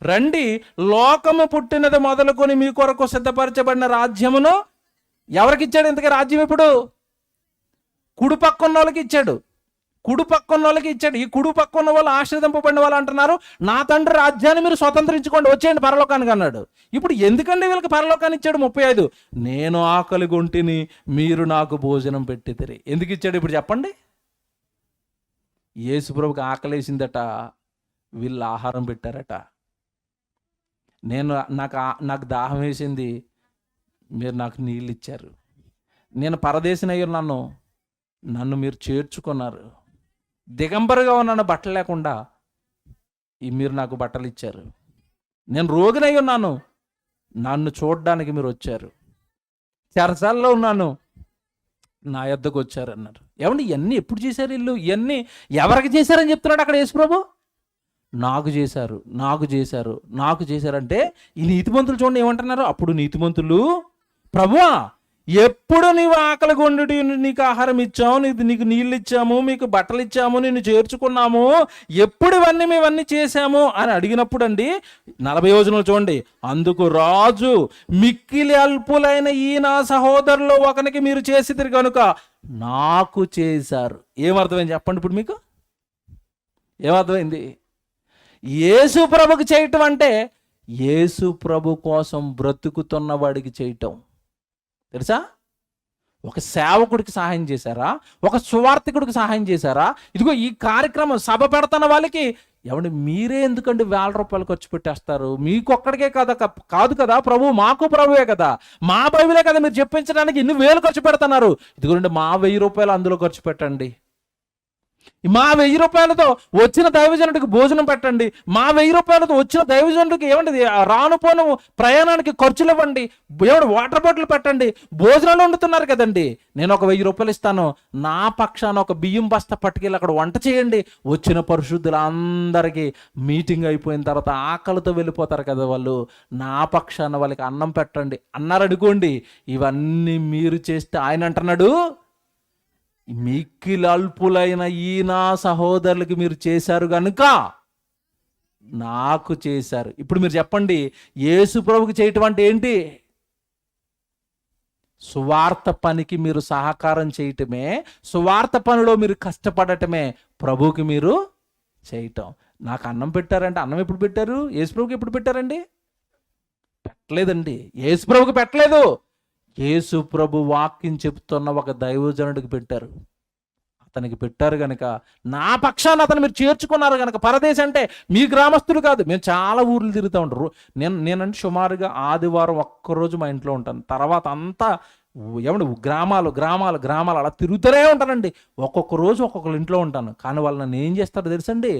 Speaker 2: రండి, లోకము పుట్టినది మొదలుకొని మీ కొరకు సిద్ధపరచబడిన రాజ్యమును ఎవరికి ఇచ్చాడు? ఇంతకీ రాజ్యం ఇప్పుడు కుడి పక్క ఉన్న వాళ్ళకి ఇచ్చాడు. కుడి పక్క ఉన్న వాళ్ళకి ఇచ్చాడు. ఈ కుడి పక్క ఉన్న వాళ్ళు ఆశీర్వదింపబడిన వాళ్ళు అంటున్నారు, నా తండ్రి రాజ్యాన్ని మీరు స్వతంత్రించుకోండి, వచ్చేయండి పరలోకానికి అన్నాడు. ఇప్పుడు ఎందుకండి వీళ్ళకి పరలోకాన్ని ఇచ్చాడు? 35 నేను ఆకలి గొంటిని, మీరు నాకు భోజనం పెట్టితిరి. ఎందుకు ఇచ్చాడు ఇప్పుడు చెప్పండి? యేసుప్రభుకి ఆకలేసిందట, వీళ్ళు ఆహారం పెట్టారట. నాకు దాహం వేసింది, మీరు నాకు నీళ్ళు ఇచ్చారు. నేను పరదేశినయ్యారు, నన్ను మీరు చేర్చుకున్నారు. దిగంబరుగా ఉన్నాను, బట్టలు లేకుండా, మీరు నాకు బట్టలు ఇచ్చారు. నేను రోగినై ఉన్నాను, నన్ను చూడడానికి మీరు వచ్చారు. చెరసాల్లో ఉన్నాను, నా యొద్దకు వచ్చారన్నారు. ఏమండి ఇవన్నీ ఎప్పుడు చేశారు వీళ్ళు? ఇవన్నీ ఎవరికి చేశారని చెప్తున్నాడు అక్కడ యేసుప్రభు? నాకు చేశారు, నాకు చేశారు, నాకు చేశారంటే ఈ నీతిమంతులు చూడండి ఏమంటున్నారు. అప్పుడు నీతిమంతులు, ప్రభువా ఎప్పుడు నీవు ఆకలి కొండుటి నీకు ఆహారం ఇచ్చాము, నీకు నీళ్ళు ఇచ్చాము, మీకు బట్టలు ఇచ్చాము, నిన్ను చేర్చుకున్నాము, ఎప్పుడు ఇవన్నీ చేశాము అని అడిగినప్పుడు అండి 40 వచనంలో చూడండి, అందుకు రాజు మిక్కిలి అల్పులైన ఈ నా సహోదరులు ఒకనికి మీరు చేసిదిరి కనుక నాకు చేశారు. ఏమర్థమైంది చెప్పండి ఇప్పుడు మీకు? ఏమర్థమైంది? యేసు ప్రభుకి చేయటం అంటే యేసు ప్రభు కోసం బ్రతుకుతున్న వాడికి చేయటం. తెలుసా? ఒక సేవకుడికి సహాయం చేశారా? ఒక సువార్థికుడికి సహాయం చేశారా? ఇదిగో ఈ కార్యక్రమం సభ పెడుతున్న వాళ్ళకి ఏమండి మీరే ఎందుకండి ₹1,000 ఖర్చు పెట్టేస్తారు? మీకు ఒక్కడికే కాదు కదా ప్రభు, మాకు ప్రభువే కదా, మా బైబిలే కదా మీరు చెప్పించడానికి ఇన్ని వేలు ఖర్చు పెడుతున్నారు. ఇదిగోండి మా ₹1,000 అందులో ఖర్చు పెట్టండి. మా ₹1,000 వచ్చిన దైవజనుడికి భోజనం పెట్టండి. మా ₹1,000 వచ్చిన దైవజనుడికి ఏమండి రానుపోను ప్రయాణానికి ఖర్చులు ఇవ్వండి. ఏమండి వాటర్ బాటిల్ పెట్టండి. భోజనాలు వండుతున్నారు కదండి, నేను ఒక ₹1,000 ఇస్తాను, నా పక్షాన ఒక బియ్యం బస్తా పట్టుకెళ్ళి అక్కడ వంట చేయండి. వచ్చిన పరిశుద్ధులందరికీ మీటింగ్ అయిపోయిన తర్వాత ఆకలితో వెళ్ళిపోతారు కదా వాళ్ళు, నా పక్షాన వాళ్ళకి అన్నం పెట్టండి అన్నారు అనుకోండి. ఇవన్నీ మీరు చేస్తే ఆయన అంటున్నాడు, మిక్కిలి అల్పులైన ఈ నా సహోదరులకి మీరు చేశారు కనుక నాకు చేశారు. ఇప్పుడు మీరు చెప్పండి, యేసు ప్రభుకి చేయటం అంటే ఏంటి? సువార్త పనికి మీరు సహకారం చేయటమే, సువార్త పనిలో మీరు కష్టపడటమే ప్రభువుకి మీరు చేయటం. నాకు అన్నం పెట్టారంటే అన్నం ఎప్పుడు పెట్టారు? యేసు ప్రభుకి ఎప్పుడు పెట్టారండి? పెట్టలేదండి, యేసు ప్రభుకి పెట్టలేదు. యేసు ప్రభు వాక్యం చెప్తున్న ఒక దైవజనుడికి పెట్టారు. అతనికి పెట్టారు కనుక నా పక్షాన అతను మీరు చేర్చుకున్నారు కనుక. పరదేశం అంటే మీ గ్రామస్తులు కాదు. మేము చాలా ఊర్లు తిరుగుతూ ఉంటారు. నేనంటే సుమారుగా ఆదివారం ఒక్కరోజు మా ఇంట్లో ఉంటాను, తర్వాత అంతా ఏమంటే గ్రామాలు అలా తిరుగుతూనే ఉంటానండి. ఒక్కొక్క రోజు ఒక్కొక్కరు ఇంట్లో ఉంటాను. కానీ వాళ్ళు నన్ను ఏం చేస్తారో తెలుసండి,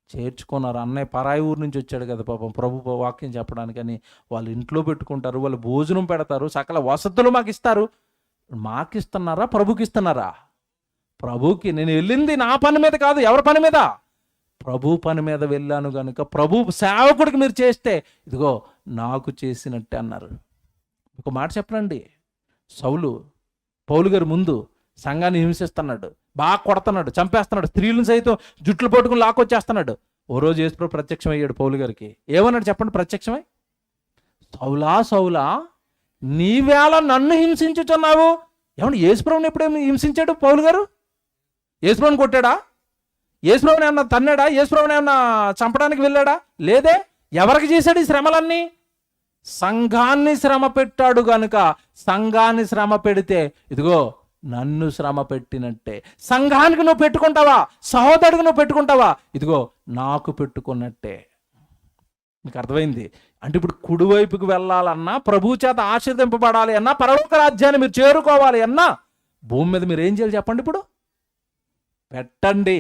Speaker 2: చేర్చుకున్నారు. అన్నయ్య పరాయి ఊరు నుంచి వచ్చాడు కదా పాపం ప్రభు వాక్యం చెప్పడానికని వాళ్ళ ఇంట్లో పెట్టుకుంటారు, వాళ్ళు భోజనం పెడతారు, సకల వసతులు మాకు ఇస్తారు. మాకు ఇస్తున్నారా? ప్రభుకి ఇస్తున్నారా? ప్రభుకి. నేను వెళ్ళింది నా పని మీద కాదు, ఎవరి పని మీద? ప్రభు పని మీద వెళ్ళాను కనుక ప్రభు సేవకుడికి మీరు చేస్తే ఇదిగో నాకు చేసినట్టే అన్నారు. ఒక మాట చెప్పనండి, పౌలు గారు ముందు సంఘాన్ని హింసిస్తున్నాడు, బాగా కొడుతున్నాడు, చంపేస్తున్నాడు, స్త్రీలను సైతం జుట్లు పట్టుకుని లాక్కొచ్చేస్తున్నాడు. ఓ రోజు యేసుప్రభు ప్రత్యక్షమయ్యాడు పౌలు గారికి. ఏమన్నాడు చెప్పండి? ప్రత్యక్షమై, సౌలా నీవేళ నన్ను హింసించుచున్నావు. ఏమన్నా యేసుప్రభుని ఎప్పుడేమి హింసించాడు పౌలు గారు? యేసుప్రభుని కొట్టాడా? యేసుప్రభుని ఏమన్నా తన్నాడా? యేసుప్రభుని ఏమన్నా చంపడానికి వెళ్ళాడా? లేదే. ఎవరికి చేశాడు ఈ శ్రమలన్నీ? సంఘాన్ని శ్రమ పెట్టాడు గనుక, సంఘాన్ని శ్రమ పెడితే ఇదిగో నన్ను శ్రమ పెట్టినట్టే. సంఘానికి నువ్వు పెట్టుకుంటావా? సహోదరుడికి నువ్వు పెట్టుకుంటావా? ఇదిగో నాకు పెట్టుకున్నట్టే. మీకు అర్థమైంది? అంటే ఇప్పుడు కుడివైపుకి వెళ్ళాలన్నా, ప్రభు చేత ఆశీర్దింపబడాలి అన్నా, పరలోక రాజ్యాన్ని మీరు చేరుకోవాలి అన్నా, భూమి మీద మీరు ఏం చేయాలి చెప్పండి? ఇప్పుడు పెట్టండి,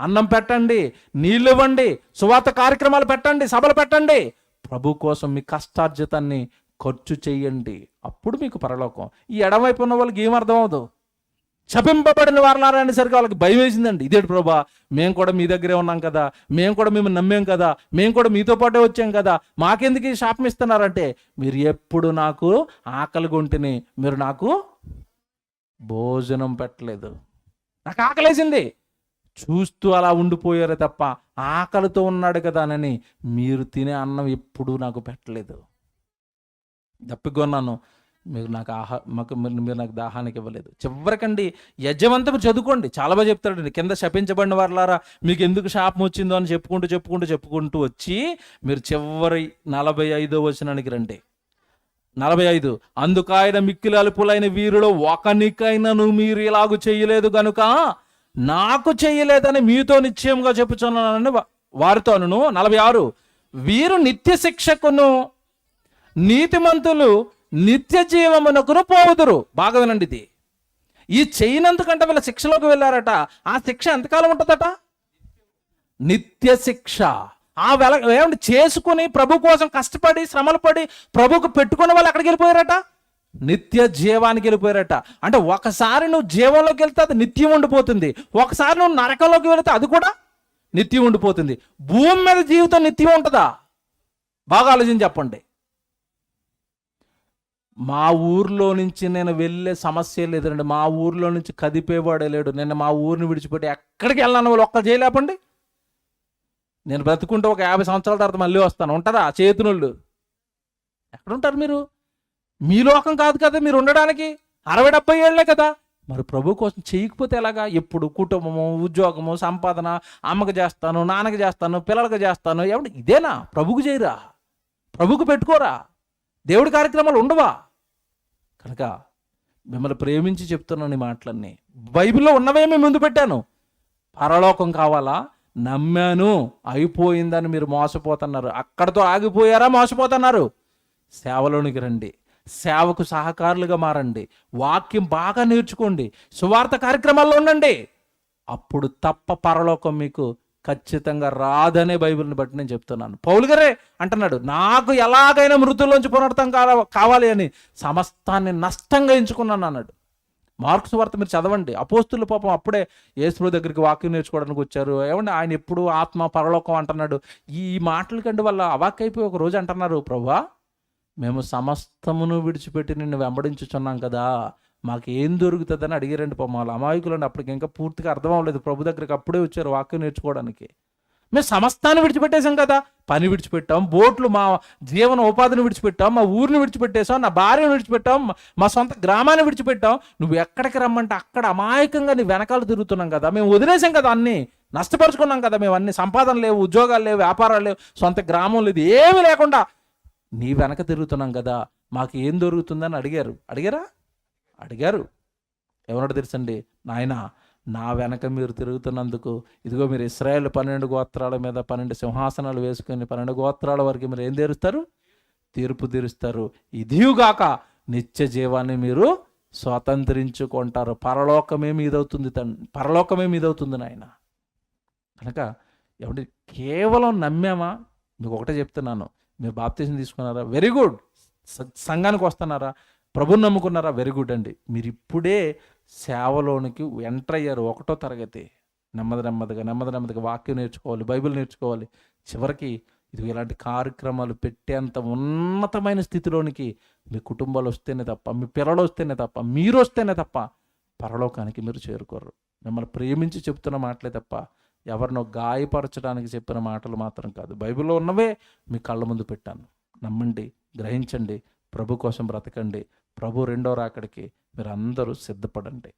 Speaker 2: అన్నం పెట్టండి, నీళ్ళు ఇవ్వండి, సువార్త కార్యక్రమాలు పెట్టండి, సభలు పెట్టండి. ప్రభు కోసం మీ కష్టార్జితాన్ని ఖర్చు చేయండి. అప్పుడు మీకు పరలోకం. ఈ ఎడమవైపు ఉన్న వాళ్ళకి ఏం అర్థం అవదు. శపింపబడిన వారలారా అనేసరికి వాళ్ళకి భయం వేసిందండి. ఇదేంటి ప్రభా, మేము కూడా మీ దగ్గరే ఉన్నాం కదా, మేము కూడా మేము నమ్మాం కదా, మేము కూడా మీతో పాటే వచ్చాం కదా, మాకెందుకు ఈ శాపం ఇస్తున్నారంటే, మీరు ఎప్పుడు నాకు ఆకలి గొంటిని, మీరు నాకు భోజనం పెట్టలేదు. నాకు ఆకలేసింది, చూస్తూ అలా ఉండిపోయారే తప్ప ఆకలితో ఉన్నాడు కదా అని మీరు తినే అన్నం ఎప్పుడూ నాకు పెట్టలేదు. తప్పికొన్నాను, మీరు నాకు దాహానికి ఇవ్వలేదు. చివరికండి యజమంతం చదువుకోండి, చాలా బాగా చెప్తాడండి. కింద శపించబడిన వారలారా మీకు ఎందుకు శాపం వచ్చిందో అని చెప్పుకుంటూ వచ్చి మీరు చివరి 45వ వచనానికి రండి. 45, అందుకాయన మిక్కిలి అల్పులైన వీరిలో ఒకనికైనను మీరు ఇలాగు చేయలేదు గనుక నాకు చేయలేదని మీతో నిశ్చయంగా చెప్పుచున్నానని వారితోను. 46, వీరు నిత్య శిక్షకును నీతిమంతులు నిత్య జీవమునకును పోవుదురు. బాగా వినండి, ఇది ఈ చేయనందుకంటే వీళ్ళ శిక్షలోకి వెళ్ళారట. ఆ శిక్ష ఎంతకాలం ఉంటుందట? నిత్య శిక్ష. ఏమంటే చేసుకుని ప్రభు కోసం కష్టపడి శ్రమలు పడి ప్రభుకు పెట్టుకున్న వాళ్ళు ఎక్కడికి వెళ్ళిపోయారట? నిత్య జీవానికి వెళ్ళిపోయారట. అంటే ఒకసారి నువ్వు జీవంలోకి వెళ్తే అది నిత్యం ఉండిపోతుంది, ఒకసారి నువ్వు నరకంలోకి వెళితే అది కూడా నిత్యం ఉండిపోతుంది. భూమి మీద జీవితం నిత్యం ఉంటుందా? బాగా ఆలోచించి చెప్పండి. మా ఊర్లో నుంచి నేను వెళ్ళే సమస్య లేదండి. మా ఊర్లో నుంచి కదిపేవాడే లేడు. నేను మా ఊరిని విడిచిపెట్టి ఎక్కడికి వెళ్ళాను వాళ్ళు ఒక్కరు చేయలేపండి. నేను బ్రతుకుంటే ఒక 50 సంవత్సరాల తర్వాత మళ్ళీ వస్తాను, ఉంటుందా? చేతునుళ్ళు ఎక్కడుంటారు మీరు? మీ లోకం కాదు కదా మీరు ఉండడానికి, 60-70 ఏళ్లే కదా. మరి ప్రభు కోసం చేయకపోతే ఎలాగా? ఎప్పుడు కుటుంబము, ఉద్యోగము, సంపాదన, అమ్మకు చేస్తాను, నాన్నకి చేస్తాను, పిల్లలకు చేస్తాను, ఏమంటే ఇదేనా? ప్రభుకు చేయరా? ప్రభుకు పెట్టుకోరా? దేవుడి కార్యక్రమాలు ఉండవా? కనుక మిమ్మల్ని ప్రేమించి చెప్తున్నాను ఈ మాటలన్నీ. బైబిల్లో ఉన్నవేమీ ముందు పెట్టాను. పరలోకం కావాలా? నమ్మాను, అయిపోయిందని మీరు మోసపోతున్నారు. అక్కడితో ఆగిపోయారా? మోసపోతున్నారు. సేవలోనికి రండి, సేవకు సహకారులుగా మారండి, వాక్యం బాగా నేర్చుకోండి, సువార్త కార్యక్రమాల్లో ఉండండి. అప్పుడు తప్ప పరలోకం మీకు ఖచ్చితంగా రాదనే బైబిల్ని బట్టి నేను చెప్తున్నాను. పౌలు గారే అంటున్నాడు, నాకు ఎలాగైనా మృతుల్లోంచి పునరుత్థానం కావాలి అని సమస్తాన్ని నష్టంగా ఎంచుకున్నాను అన్నాడు. మార్కు సువార్త మీరు చదవండి. అపోస్తుల పాపం అప్పుడే యేసు దగ్గరికి వాక్యం నేర్చుకోవడానికి వచ్చారు. ఏమంటే ఆయన ఎప్పుడు ఆత్మ పరలోకం అంటున్నాడు. ఈ మాటల కంటే వాళ్ళ అవాక్కైపోయి ఒక రోజు అంటున్నారు, ప్రభువా మేము సమస్తమును విడిచిపెట్టి నిన్ను వెంబడించుచున్నాం కదా, మాకు ఏం దొరుకుతుందని అడిగారండి. పాపం వాళ్ళ అమాయకులండి. అప్పటికి ఇంకా పూర్తిగా అర్థం అవ్వలేదు. ప్రభు దగ్గరికి అప్పుడే వచ్చారు వాక్యం నేర్చుకోవడానికి. మేము సమస్తాన్ని విడిచిపెట్టేశాం కదా, పని విడిచిపెట్టాం, బోట్లు, మా జీవన ఉపాధిని విడిచిపెట్టాం, మా ఊరిని విడిచిపెట్టేశాం, నా భార్యను విడిచిపెట్టాం, మా సొంత గ్రామాన్ని విడిచిపెట్టాం. నువ్వు ఎక్కడికి రమ్మంటే అక్కడ అమాయకంగా నీ వెనకాల తిరుగుతున్నాం కదా, మేము వదిలేసాం కదా, అన్నీ నష్టపరుచుకున్నాం కదా, మేము అన్ని సంపాదన లేవు, ఉద్యోగాలు లేవు, వ్యాపారాలు లేవు, సొంత గ్రామం లేదు, ఏమీ లేకుండా నీ వెనక తిరుగుతున్నాం కదా, మాకు ఏం దొరుకుతుందని అడిగారు. ఎవరో తెలుసండి, నాయనా నా వెనక మీరు తిరుగుతున్నందుకు ఇదిగో మీరు ఇశ్రాయేలు 12 గోత్రాల మీద 12 సింహాసనాలు వేసుకుని 12 గోత్రాల వరకు మీరు ఏం తీరుస్తారు? తీర్పు తీరుస్తారు. ఇదియుగాక నిత్య జీవాన్ని మీరు స్వతంత్రించుకుంటారు. పరలోకమే మీదవుతుంది నాయన. కనుక ఏమంటే కేవలం నమ్మామా? మీకు ఒకటే చెప్తున్నాను, మీరు బాప్తిజం తీసుకున్నారా? Very good. సంఘానికి వస్తున్నారా? ప్రభుని నమ్ముకున్నారా? వెరీ గుడ్ అండి. మీరు ఇప్పుడే సేవలోనికి ఎంటర్ అయ్యారు. 1వ తరగతి. నెమ్మదిగా వాక్యం నేర్చుకోవాలి, బైబిల్ నేర్చుకోవాలి. చివరికి ఇది ఇలాంటి కార్యక్రమాలు పెట్టేంత ఉన్నతమైన స్థితిలోనికి మీ కుటుంబాలు వస్తేనే తప్ప, మీ పిల్లలు వస్తేనే తప్ప, మీరు వస్తేనే తప్ప పరలోకానికి మీరు చేరుకోరు. మిమ్మల్ని ప్రేమించి చెప్తున్న మాటలే తప్ప ఎవరినో గాయపరచడానికి చెప్పిన మాటలు మాత్రం కాదు. బైబిల్లో ఉన్నవే మీ కళ్ళ ముందు పెట్టాను. నమ్మండి, గ్రహించండి, ప్రభు కోసం బ్రతకండి. ప్రభు 2వ రాకడికి మీరు అందరూ సిద్ధపడండి.